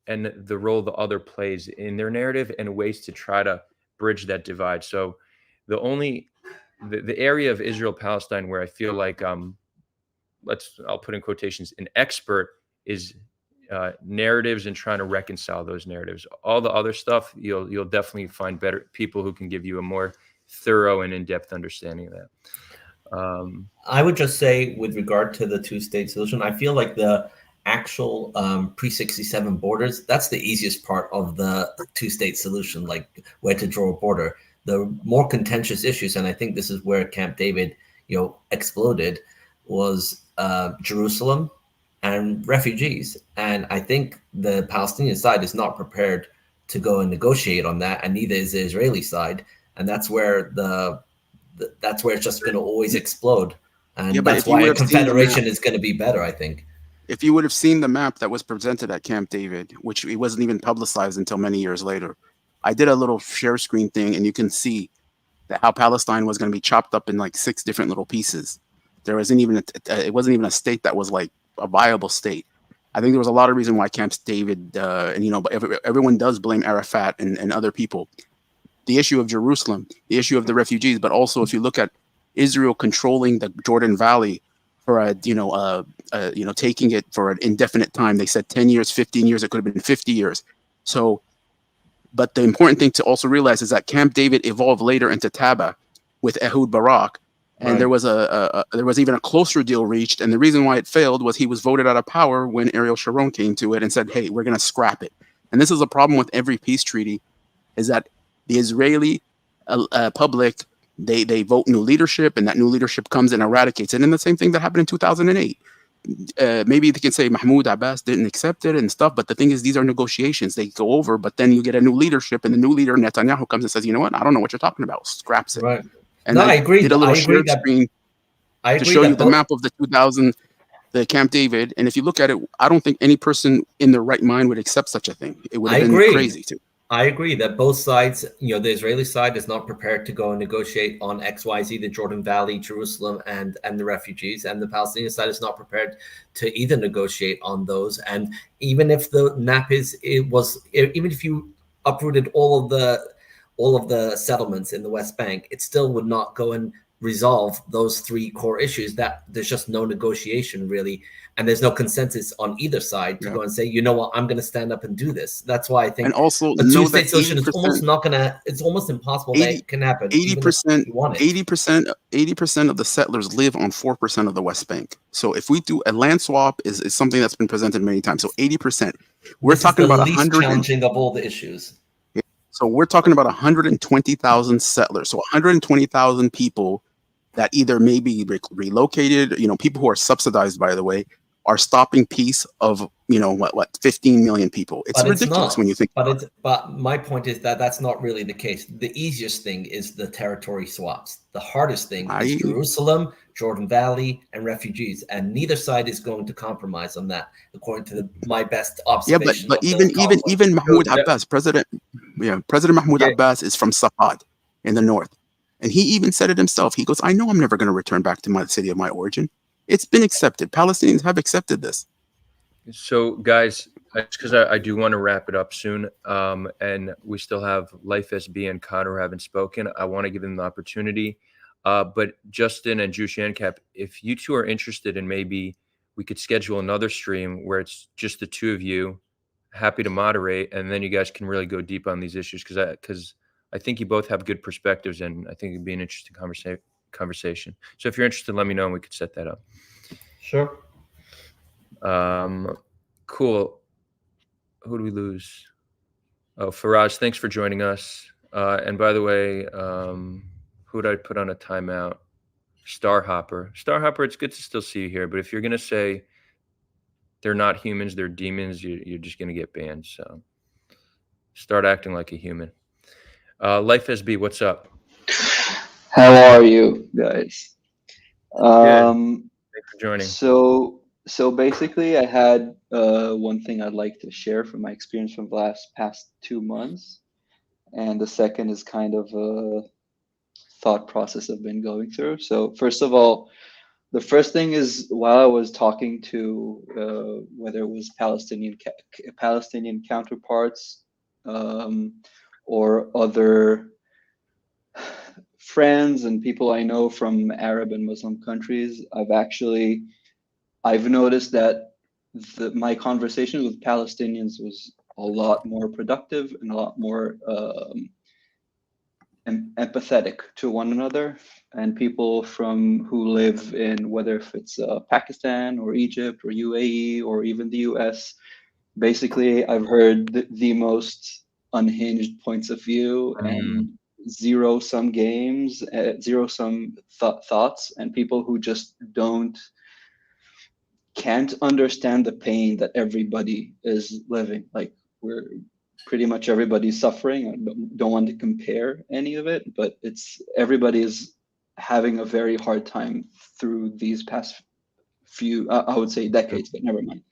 the other plays in their narrative, and ways to try to bridge that divide. So the area of Israel Palestine where I feel like I'll put in quotations, an expert is narratives and trying to reconcile those narratives. All the other stuff, you'll definitely find better people who can give you a more thorough and in-depth understanding of that. I would just say, with regard to the two-state solution, I feel like the actual pre-67 borders, that's the easiest part of the two-state solution, like where to draw a border. The more contentious issues, and I think this is where Camp David exploded, was Jerusalem and refugees. And I think the Palestinian side is not prepared to go and negotiate on that, and neither is the Israeli side. And that's where that's where it's just going to always explode. And that's why a confederation is going to be better, I think. If you would have seen the map that was presented at Camp David, which it wasn't even publicized until many years later, I did a little share screen thing, and you can see that how Palestine was going to be chopped up in like 6 different little pieces. There wasn't even it wasn't even a state that was like a viable state. I think there was a lot of reason why Camp David, but everyone does blame Arafat and other people. the issue of Jerusalem, the issue of the refugees, but also if you look at Israel controlling the Jordan Valley for taking it for an indefinite time. They said 10 years, 15 years, it could have been 50 years. So, but the important thing to also realize is that Camp David evolved later into Taba with Ehud Barak. And Right. there was even a closer deal reached. And the reason why it failed was he was voted out of power when Ariel Sharon came to it and said, hey, we're going to scrap it. And this is a problem with every peace treaty, is that the Israeli public, they vote new leadership, and that new leadership comes and eradicates it. And the same thing that happened in 2008. Maybe they can say Mahmoud Abbas didn't accept it and stuff, but the thing is, these are negotiations. They go over, but then you get a new leadership, and the new leader, Netanyahu, comes and says, you know what? I don't know what you're talking about. Scraps it. Right. And No, I agree. did a little I agree shared that screen to show you the map of the 2000, the Camp David. And if you look at it, I don't think any person in their right mind would accept such a thing. It would have been crazy too. I agree that both sides, the Israeli side is not prepared to go and negotiate on XYZ, the Jordan Valley, Jerusalem, and the refugees, and the Palestinian side is not prepared to either negotiate on those. And even if the map even if you uprooted all of the settlements in the West Bank, it still would not go and resolve those three core issues. That there's just no negotiation really, and there's no consensus on either side to go and say, you know what, I'm going to stand up and do this. That's why I think, and also a two-state solution is almost not gonna. It's almost impossible that it can happen. 80%, 80% of the settlers live on 4% of the West Bank. So if we do a land swap, is something that's been presented many times. So 80%. We're talking about 100 challenging of all the issues. So we're talking about 120,000 settlers. So 120,000 people that either may be relocated, people who are subsidized, by the way, are stopping peace of, 15 million people. It's ridiculous when you think about it. But my point is that that's not really the case. The easiest thing is the territory swaps. The hardest thing is Jerusalem, Jordan Valley, and refugees. And neither side is going to compromise on that, according to my best observation. Yeah, but even Mahmoud Abbas, President Mahmoud Abbas is from Safad in the north. And he even said it himself. He goes, I know I'm never going to return back to my city of my origin. It's been accepted. Palestinians have accepted this. So, guys, because I do want to wrap it up soon, and we still have Life SB and Connor haven't spoken. I want to give them the opportunity. But Justin and Juice Cap, if you two are interested in maybe we could schedule another stream where it's just the two of you, happy to moderate, and then you guys can really go deep on these issues, because I think you both have good perspectives, and I think it'd be an interesting conversation. So if you're interested, let me know and we could set that up. Sure. Cool. Who do we lose? Oh, Faraz, thanks for joining us. And by the way, who did I put on a timeout? Starhopper, it's good to still see you here, but if you're going to say they're not humans, they're demons, you're just going to get banned. So start acting like a human. Life SB, what's up? How are you guys? Thanks for joining. So basically, I had one thing I'd like to share from my experience from the past 2 months, and the second is kind of a thought process I've been going through. So first of all, the first thing is, while I was talking to whether it was Palestinian counterparts or other friends and people I know from Arab and Muslim countries, I've noticed that my conversation with Palestinians was a lot more productive and a lot more empathetic to one another, and people who live in, whether if it's Pakistan or Egypt or UAE or even the US, basically I've heard the most unhinged points of view and zero-sum games, zero-sum thoughts, and people who just can't understand the pain that everybody is living. Like, we're pretty much everybody's suffering. I don't want to compare any of it, but everybody is having a very hard time through these past few, I would say decades, but never mind.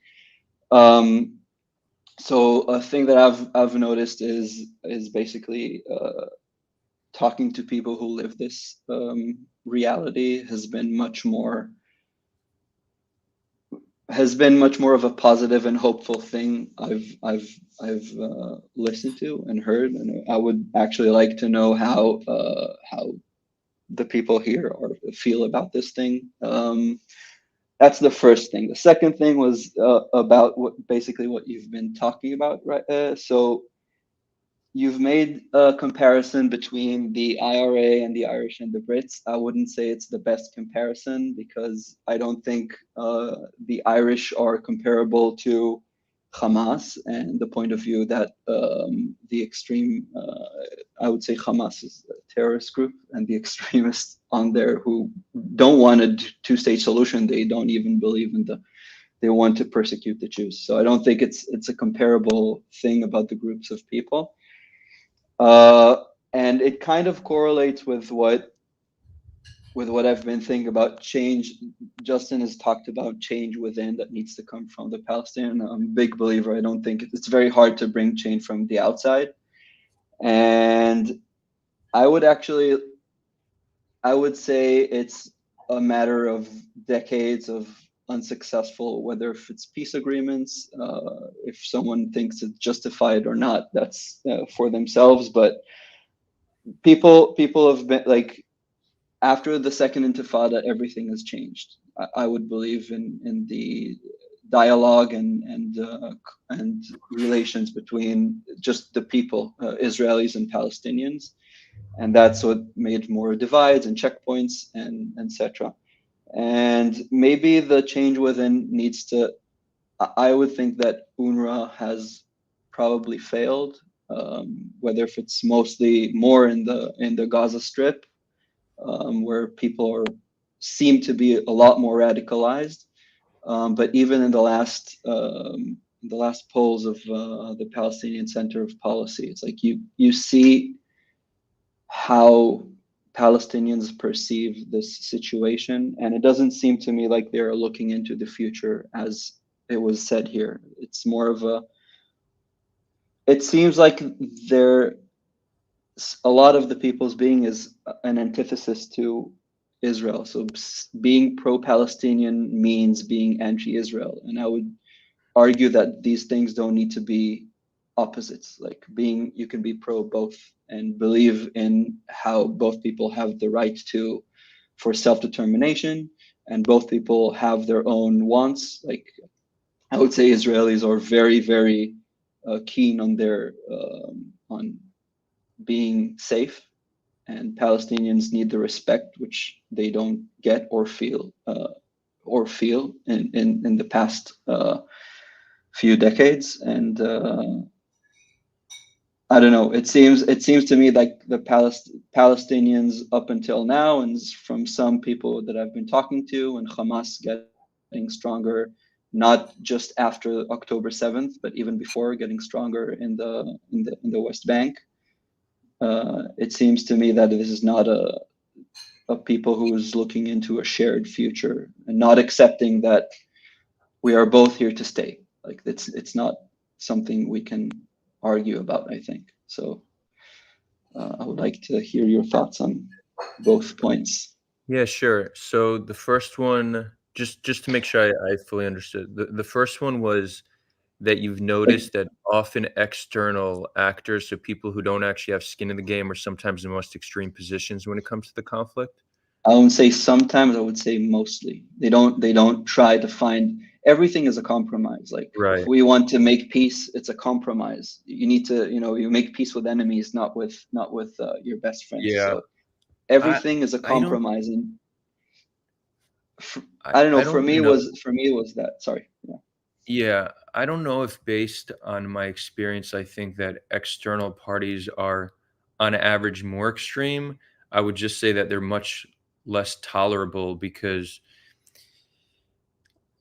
So a thing that I've noticed is basically talking to people who live this reality has been much more has been much more of a positive and hopeful thing I've listened to and heard, and I would actually like to know how the people here feel about this thing. That's the first thing. The second thing was about basically what you've been talking about, right? So you've made a comparison between the IRA and the Irish and the Brits. I wouldn't say it's the best comparison because I don't think the Irish are comparable to Hamas, and the point of view that the extreme, I would say Hamas is a terrorist group, and the extremists on there who don't want a two-state solution, they don't even believe in they want to persecute the Jews. So I don't think it's a comparable thing about the groups of people. And it kind of correlates with what I've been thinking about change. Justin has talked about change within that needs to come from the Palestinian. I'm a big believer. I don't think it's very hard to bring change from the outside. And I would say it's a matter of decades of unsuccessful, whether if it's peace agreements, if someone thinks it's justified or not, that's for themselves. But people have been like, after the second intifada, everything has changed. I would believe in the dialogue and relations between just the people, Israelis and Palestinians, and that's what made more divides and checkpoints and etc. And maybe the change within needs to. I would think that UNRWA has probably failed, whether if it's mostly more in the Gaza Strip, where people seem to be a lot more radicalized. But even in the last polls of the Palestinian Center of Policy, it's like you see how Palestinians perceive this situation, and it doesn't seem to me like they're looking into the future as it was said here. It's more of it seems like a lot of the people's being is an antithesis to Israel. So being pro-Palestinian means being anti-Israel, and I would argue that these things don't need to be opposites. Like you can be pro both and believe in how both people have the right for self-determination, and both people have their own wants. Like I would say Israelis are very, very keen on on being safe, and Palestinians need the respect which they don't get or feel in the past few decades. And I don't know. It seems to me like the Palestinians up until now, and from some people that I've been talking to, and Hamas getting stronger, not just after October 7th, but even before, getting stronger in the West Bank. It seems to me that this is not a people who is looking into a shared future and not accepting that we are both here to stay. Like it's not something we can argue about, I think. So I would like to hear your thoughts on both points. Yeah, sure. So the first one, just to make sure I fully understood, the first one was that you've noticed that often external actors, so people who don't actually have skin in the game, are sometimes the most extreme positions when it comes to the conflict? I wouldn't say sometimes, I would say mostly. They don't try to find, everything is a compromise. Like Right. if we want to make peace, it's a compromise. You need to, you make peace with enemies, not with your best friends. Yeah. So everything is a compromise. And I don't know, for me it was that. Sorry. Yeah. Yeah, I don't know if based on my experience, I think that external parties are on average more extreme. I would just say that they're much less tolerable because,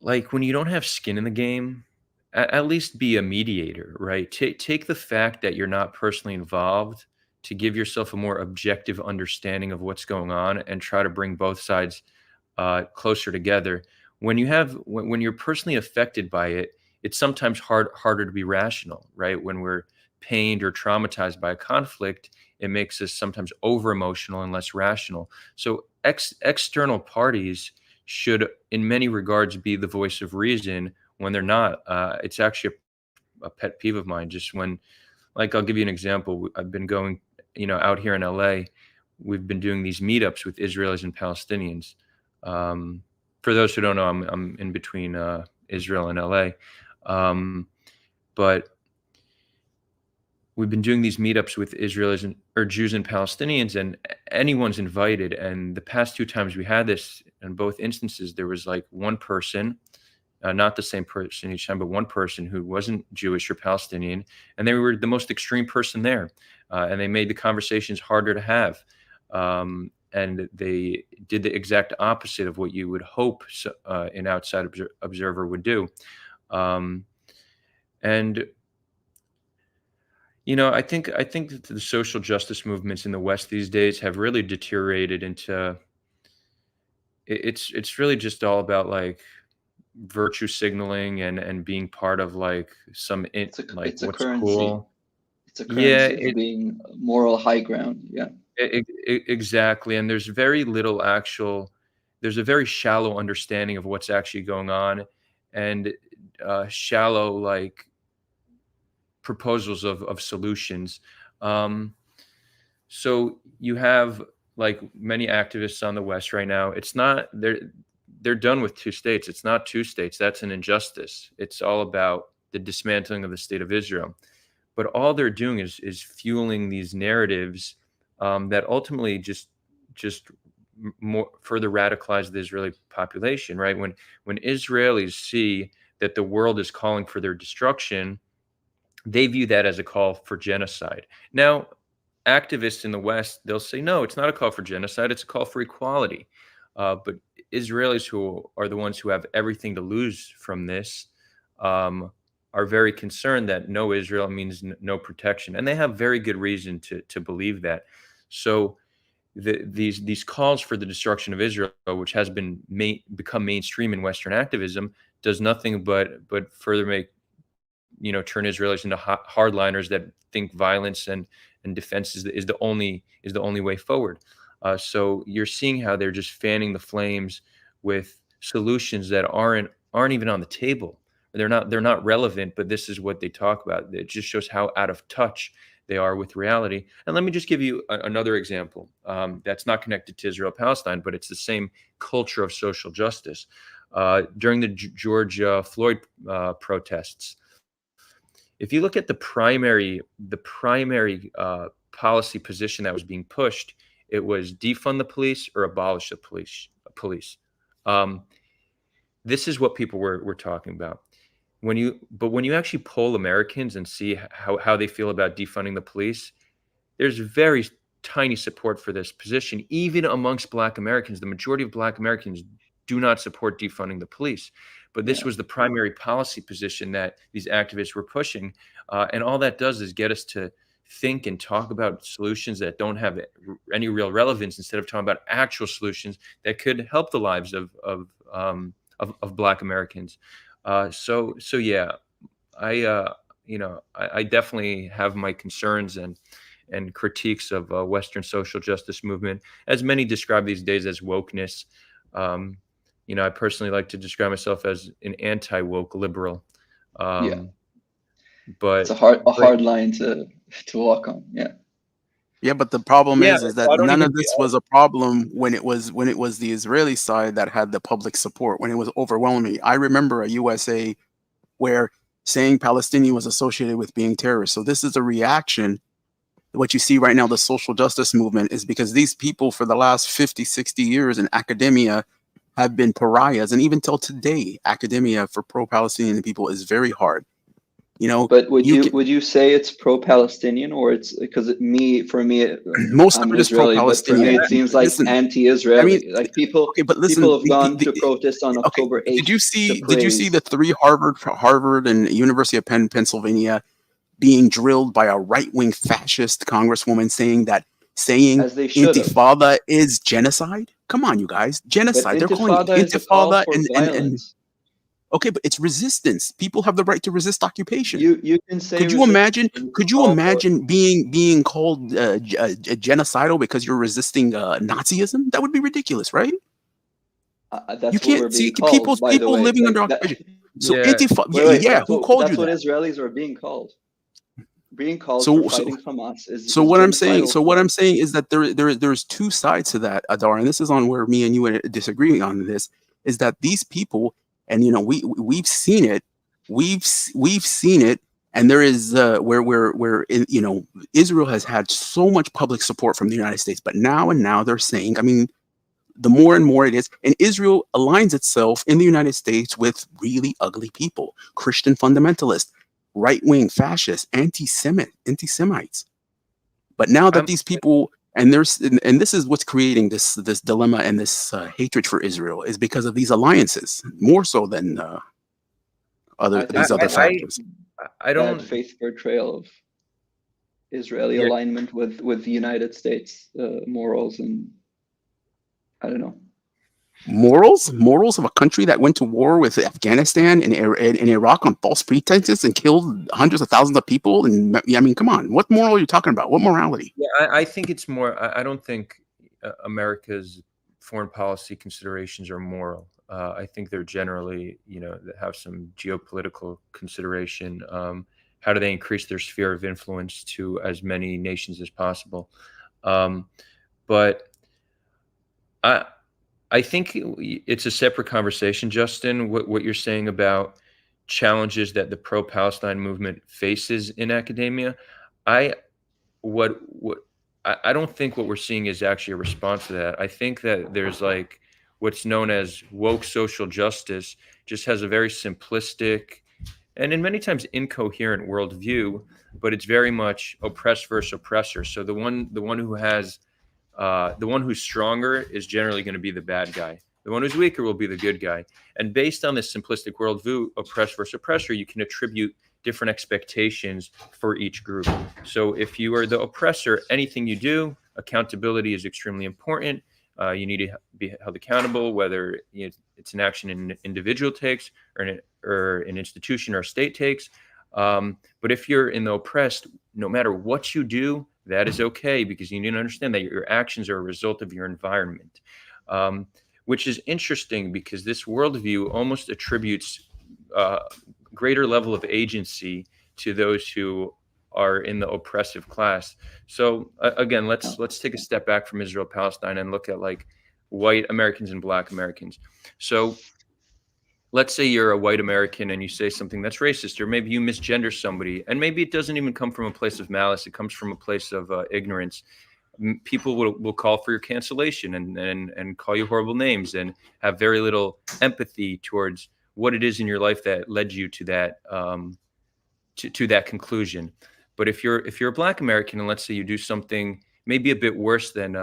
like, when you don't have skin in the game, at least be a mediator, right? Take the fact that you're not personally involved to give yourself a more objective understanding of what's going on and try to bring both sides closer together. When you're personally affected by it, it's sometimes harder to be rational, right? When we're pained or traumatized by a conflict, it makes us sometimes over emotional and less rational. So external parties should, in many regards, be the voice of reason when they're not. It's actually a pet peeve of mine. Just when, like, I'll give you an example. I've been going, out here in LA. We've been doing these meetups with Israelis and Palestinians. For those who don't know, I'm in between Israel and LA, but we've been doing these meetups with Israelis or Jews and Palestinians, and anyone's invited. And the past 2 times we had this, in both instances, there was like one person, not the same person each time, but one person who wasn't Jewish or Palestinian, and they were the most extreme person there, and they made the conversations harder to have. And they did the exact opposite of what you would hope an outside observer would do. And I think that the social justice movements in the West these days have really deteriorated into it's really just all about like virtue signaling and being part of like It's a like what's currency. cool. It's a Yeah, currency of being moral high ground. Yeah. Exactly. And there's very little there's a very shallow understanding of what's actually going on, and shallow like proposals of solutions. So you have like many activists on the West right now. It's not they're done with 2 states. It's not 2 states. That's an injustice. It's all about the dismantling of the state of Israel. But all they're doing is fueling these narratives that ultimately just more further radicalize the Israeli population. Right? When Israelis see that the world is calling for their destruction, they view that as a call for genocide. Now, activists in the West, they'll say, no, it's not a call for genocide. It's a call for equality. But Israelis, who are the ones who have everything to lose from this, are very concerned that no Israel means no protection. And they have very good reason to believe that. So these calls for the destruction of Israel, which has become mainstream in Western activism, does nothing but further make turn Israelis into hardliners that think violence and defense is the only way forward. So you're seeing how they're just fanning the flames with solutions that aren't even on the table. They're not relevant, but this is what they talk about. It just shows how out of touch they are with reality. And let me just give you another example that's not connected to Israel-Palestine, but it's the same culture of social justice. During the George Floyd protests, if you look at the primary policy position that was being pushed, it was defund the police or abolish the police. This is what people were talking about. When you actually poll Americans and see how they feel about defunding the police, there's very tiny support for this position. Even amongst Black Americans, the majority of Black Americans do not support defunding the police. But this was the primary policy position that these activists were pushing. And all that does is get us to think and talk about solutions that don't have any real relevance, instead of talking about actual solutions that could help the lives of Black Americans. So yeah, I definitely have my concerns and critiques of Western social justice movement, as many describe these days as wokeness. I personally like to describe myself as an anti-woke liberal. But it's a hard line to walk on. Yeah, but the problem is that none of this was a problem when it was the Israeli side that had the public support, when it was overwhelming. I remember a USA where saying Palestinian was associated with being terrorist. So this is a reaction. What you see right now, the social justice movement, is because these people for the last 50, 60 years in academia have been pariahs. And even till today, academia for pro-Palestinian people is very hard. But would you say it's pro-Palestinian, or it's because most I'm of it is Israeli, but for me pro-Palestinian. it seems like anti-Israeli. I mean, like people have gone to protest on October 8th. Did you see the 3 Harvard and University of Pennsylvania being drilled by a right-wing fascist congresswoman saying intifada is genocide? Come on, you guys, genocide. They're calling it intifada and okay, but it's resistance. People have the right to resist occupation. You can say. Could you imagine being called genocidal because you're resisting Nazism? That would be ridiculous, right? That's You what we're can't see being called, by the people way. living Like under that. occupation. So Yeah. Intifada, Wait. yeah, who called you That's what that? Israelis are being called. Being called for So, fighting Hamas is so what I'm saying, genocidal. is that there's two sides to that, Adar, and this is on where me and you disagree on this. Is that these people, and we've seen it, we've seen it, and there is where Israel has had so much public support from the United States, but now they're saying, I mean, the more and more it is, and Israel aligns itself in the United States with really ugly people, Christian fundamentalists, right-wing fascists, anti-Semites. But now that these people, and this is what's creating this dilemma and this hatred for Israel, is because of these alliances, more so than I think other it's factors. I bad don't. faith portrayal of Israeli Yeah. alignment with the United States morals, and I don't know. Morals of a country that went to war with Afghanistan and Iraq on false pretenses and killed hundreds of thousands of people. And I mean, come on, what moral are you talking about? What morality? Yeah, I think it's more. I don't think America's foreign policy considerations are moral. I think they're generally, that have some geopolitical consideration. How do they increase their sphere of influence to as many nations as possible? But I think it's a separate conversation, Justin. What you're saying about challenges that the pro-Palestine movement faces in academia, I don't think what we're seeing is actually a response to that. I think that there's like what's known as woke social justice just has a very simplistic and in many times incoherent worldview, but it's very much oppressed versus oppressor. So the one who has the one who's stronger is generally going to be the bad guy. The one who's weaker will be the good guy. And based on this simplistic worldview, oppressed versus oppressor, you can attribute different expectations for each group. So if you are the oppressor, anything you do, accountability is extremely important. You need to be held accountable, whether it's an action an individual takes or an institution or a state takes. But if you're in the oppressed, no matter what you do, that is okay, because you need to understand that your actions are a result of your environment, which is interesting because this worldview almost attributes greater level of agency to those who are in the oppressive class. So again, let's take a step back from Israel, Palestine, and look at like white Americans and Black Americans. So let's say you're a white American and you say something that's racist, or maybe you misgender somebody, and maybe it doesn't even come from a place of malice. It comes from a place of ignorance. People will call for your cancellation and call you horrible names and have very little empathy towards what it is in your life that led you to that to that conclusion. But if you're a Black American and let's say you do something maybe a bit worse than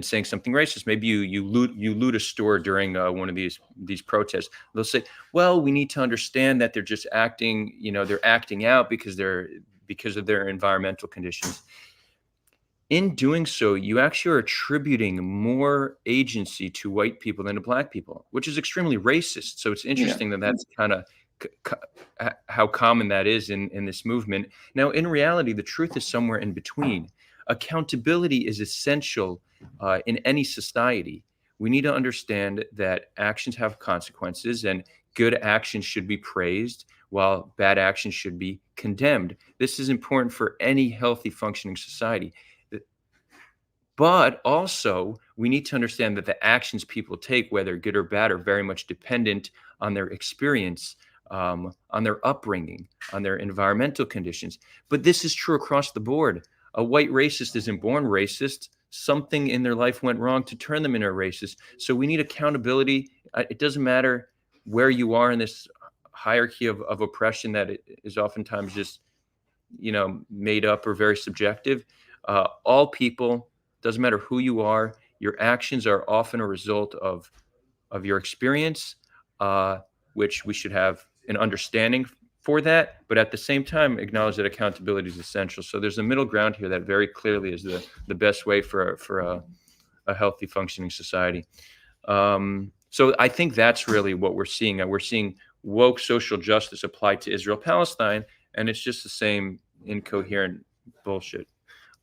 saying something racist, maybe you loot a store during one of these protests, they'll say, well, we need to understand that they're just acting, they're acting out because of their environmental conditions. In doing so, you actually are attributing more agency to white people than to Black people, which is extremely racist. So it's interesting that that's kind of how common that is in this movement. Now, in reality, the truth is somewhere in between. Accountability is essential in any society. We need to understand that actions have consequences, and good actions should be praised while bad actions should be condemned. This is important for any healthy functioning society. But also, we need to understand that the actions people take, whether good or bad, are very much dependent on their experience, on their upbringing, on their environmental conditions. But this is true across the board. A white racist isn't born racist. Something in their life went wrong to turn them into a racist. So we need accountability. It doesn't matter where you are in this hierarchy of oppression that is oftentimes just, made up or very subjective. All people, doesn't matter who you are, your actions are often a result of your experience, which we should have an understanding for that, but at the same time acknowledge that accountability is essential. So there's a middle ground here that very clearly is the best way for a healthy functioning society. So I think that's really what we're seeing. We're seeing woke social justice applied to Israel Palestine, and it's just the same incoherent bullshit.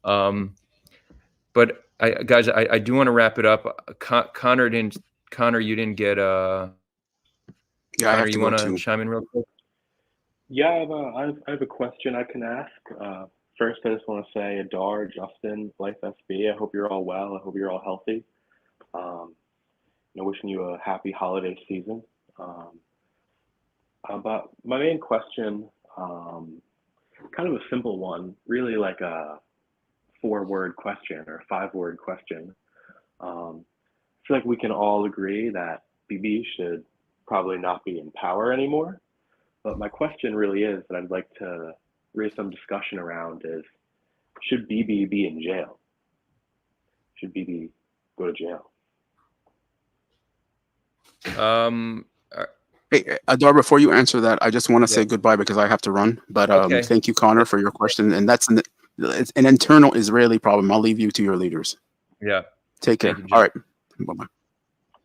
But guys, I do want to wrap it up. Connor didn't Connor, you didn't get Yeah, I Connor, have to you go want to too. chime in real quick? Yeah, I have a question I can ask. First, I just want to say, Adar, Justin, Life SB, I hope you're all well. I hope you're all healthy. Wishing you a happy holiday season. But my main question, kind of a simple one, really like a 4-word question or a 5-word question. I feel like we can all agree that Bibi should probably not be in power anymore. But my question really is that I'd like to raise some discussion around is, should Bibi be in jail? Should Bibi go to jail? Hey, Adar, before you answer that, I just want to Yeah. say goodbye because I have to run. But Okay. thank you, Connor, for your question. And that's it's an internal Israeli problem. I'll leave you to your leaders. Yeah. Take care. Thank you, All right. Bye-bye.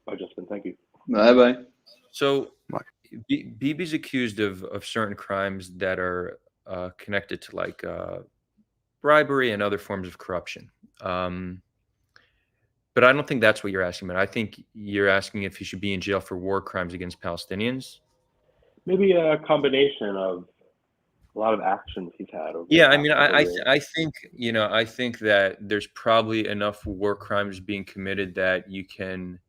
Bye, Justin. Thank you. Bye-bye. So Bye. Bibi's accused of certain crimes that are connected to like bribery and other forms of corruption. But I don't think that's what you're asking about. I think you're asking if he should be in jail for war crimes against Palestinians. Maybe a combination of a lot of actions he's had over Yeah, the I past mean, couple of years. I think, I think that there's probably enough war crimes being committed that you can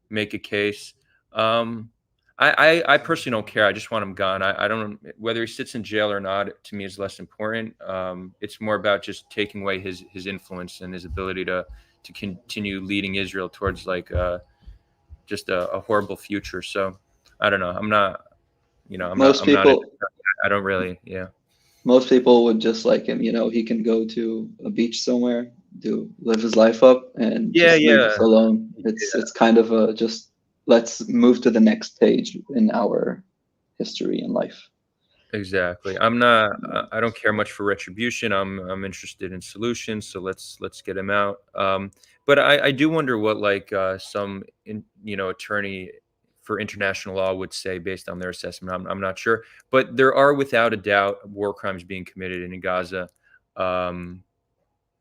make a case. I personally don't care. I just want him gone. I don't, whether he sits in jail or not, to me is less important. It's more about just taking away his influence and his ability to continue leading Israel towards like just a horrible future. So I don't know. I'm not, Most I'm not, people, I don't really, yeah. most people would just like him. He can go to a beach somewhere, live his life up, and Yeah, just leave yeah. us alone. It's kind of a just let's move to the next page in our history and life. Exactly. I'm not. I don't care much for retribution. I'm interested in solutions. So let's get him out. But I do wonder what like some attorney for international law would say based on their assessment. I'm not sure. But there are without a doubt war crimes being committed in Gaza,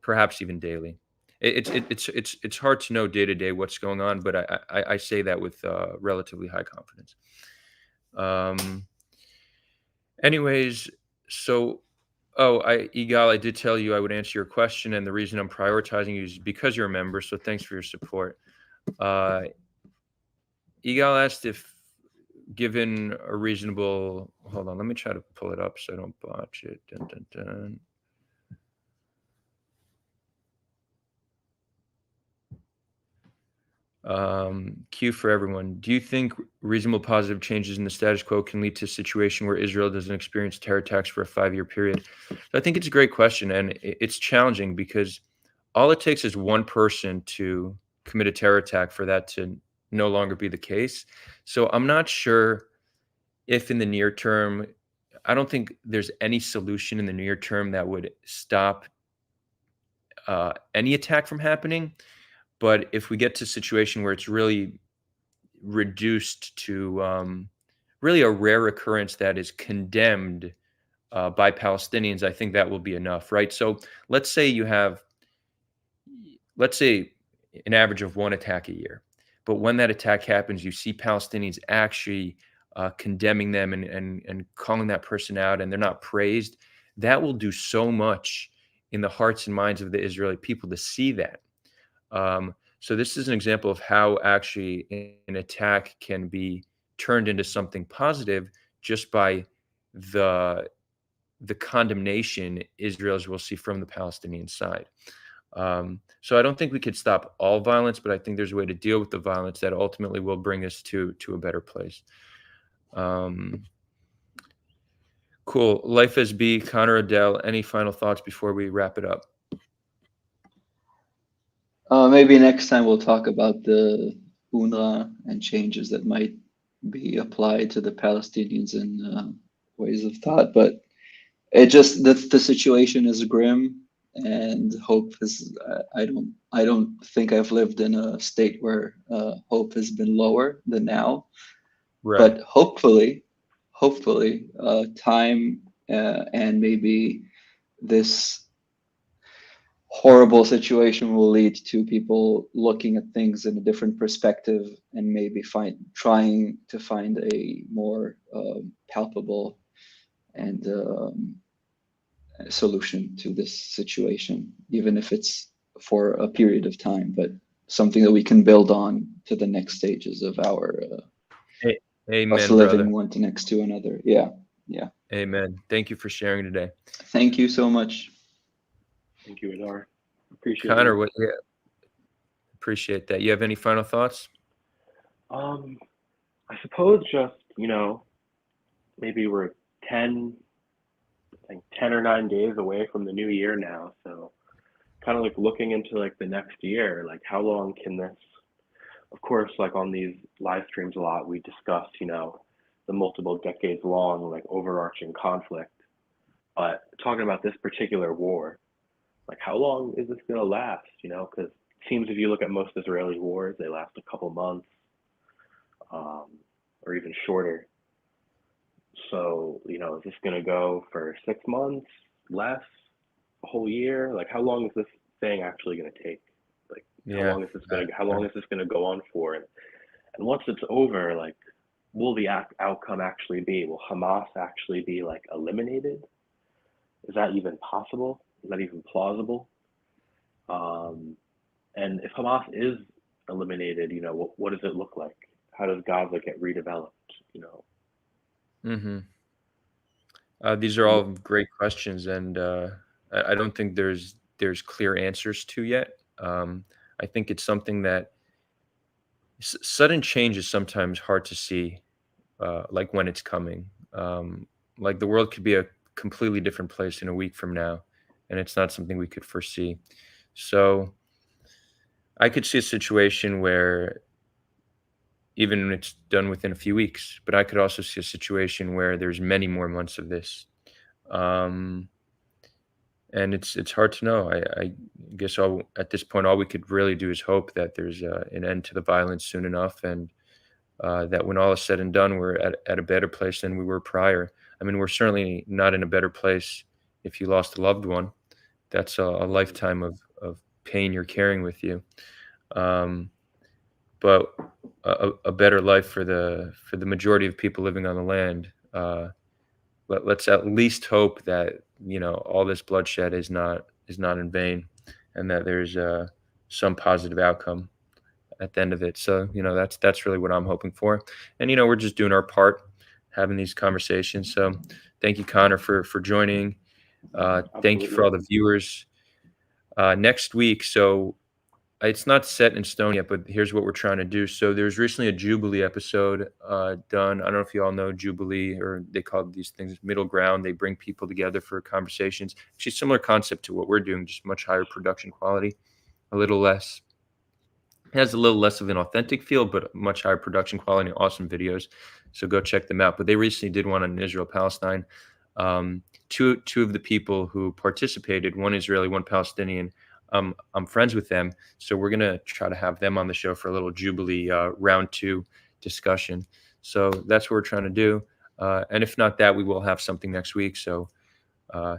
perhaps even daily. It's hard to know day to day what's going on, but I say that with relatively high confidence. Anyways, so Igal, I did tell you I would answer your question, and the reason I'm prioritizing you is because you're a member. So thanks for your support. Igal asked if, given a reasonable, hold on, let me try to pull it up so I don't botch it. Dun, dun, dun. Q for everyone. Do you think reasonable positive changes in the status quo can lead to a situation where Israel doesn't experience terror attacks for a 5-year period? So I think it's a great question, and it's challenging because all it takes is one person to commit a terror attack for that to no longer be the case. So I'm not sure if in the near term, I don't think there's any solution in the near term that would stop any attack from happening. But if we get to a situation where it's really reduced to really a rare occurrence that is condemned by Palestinians, I think that will be enough, right? So let's say an average of one attack a year. But when that attack happens, you see Palestinians actually condemning them and calling that person out, and they're not praised. That will do so much in the hearts and minds of the Israeli people to see that. So this is an example of how actually an attack can be turned into something positive just by the condemnation Israel will see from the Palestinian side. So I don't think we could stop all violence, but I think there's a way to deal with the violence that ultimately will bring us to a better place. Cool. Life SB, Connor Adele, any final thoughts before we wrap it up? Maybe next time we'll talk about the UNRWA and changes that might be applied to the Palestinians in ways of thought. But it just the situation is grim, and hope is. I don't think I've lived in a state where hope has been lower than now. Right. But hopefully, time and maybe this horrible situation will lead to people looking at things in a different perspective and maybe trying to find a more palpable and solution to this situation, even if it's for a period of time, but something that we can build on to the next stages of our Amen, us living brother. one next to another. Yeah. Amen. Thank you for sharing today. Thank you so much. Thank you, Adar. Appreciate Connor, you. appreciate that. You have any final thoughts? I suppose just, maybe we're 10 or 9 days away from the new year now. So kind of like looking into like the next year, like how long can this, of course, like on these live streams a lot, we discuss, the multiple decades long, like overarching conflict. But talking about this particular war, like how long is this going to last, because it seems if you look at most Israeli wars, they last a couple months or even shorter. So, is this going to go for 6 months, less, a whole year? Like, how long is this thing actually going to take? Like, how long is this going to go on for? And once it's over, like, will the outcome actually be? Will Hamas actually be like eliminated? Is that even possible? Is that even plausible? And if Hamas is eliminated, what does it look like? How does Gaza get redeveloped? Mm-hmm. These are all great questions, and I don't think there's clear answers to yet. I think it's something that sudden change is sometimes hard to see, like when it's coming. Like the world could be a completely different place in a week from now, and it's not something we could foresee. So I could see a situation where even it's done within a few weeks, but I could also see a situation where there's many more months of this. And it's hard to know. I guess at this point, all we could really do is hope that there's an end to the violence soon enough, and that when all is said and done, we're at a better place than we were prior. I mean, we're certainly not in a better place if you lost a loved one. That's a lifetime of pain you're carrying with you. But a better life for the majority of people living on the land. Let's at least hope that all this bloodshed is not in vain, and that there's some positive outcome at the end of it. So that's really what I'm hoping for. And we're just doing our part, having these conversations. So thank you, Connor, for joining. Thank you for all the viewers. Next week, so it's not set in stone yet, but here's what we're trying to do. So there's recently a Jubilee episode done. I don't know if you all know Jubilee, or they call these things middle ground. They bring people together for conversations. Actually, similar concept to what we're doing, just much higher production quality, a little less. It has a little less of an authentic feel, but much higher production quality, awesome videos. So go check them out. But they recently did one on Israel-Palestine. Two of the people who participated, one Israeli, one Palestinian, I'm friends with them, so we're gonna try to have them on the show for a little Jubilee round 2 discussion. So that's what we're trying to do, and if not that, we will have something next week. So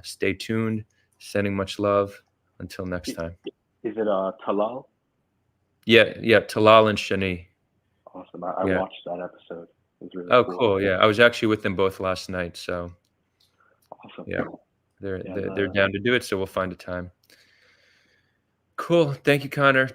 stay tuned. Sending much love. Until next time. Is it Talal? Yeah, Talal and Shani. Awesome. I watched that episode. It was really cool. Yeah, I was actually with them both last night. So awesome. Yeah, they're down to do it. So we'll find a time. Cool. Thank you, Connor.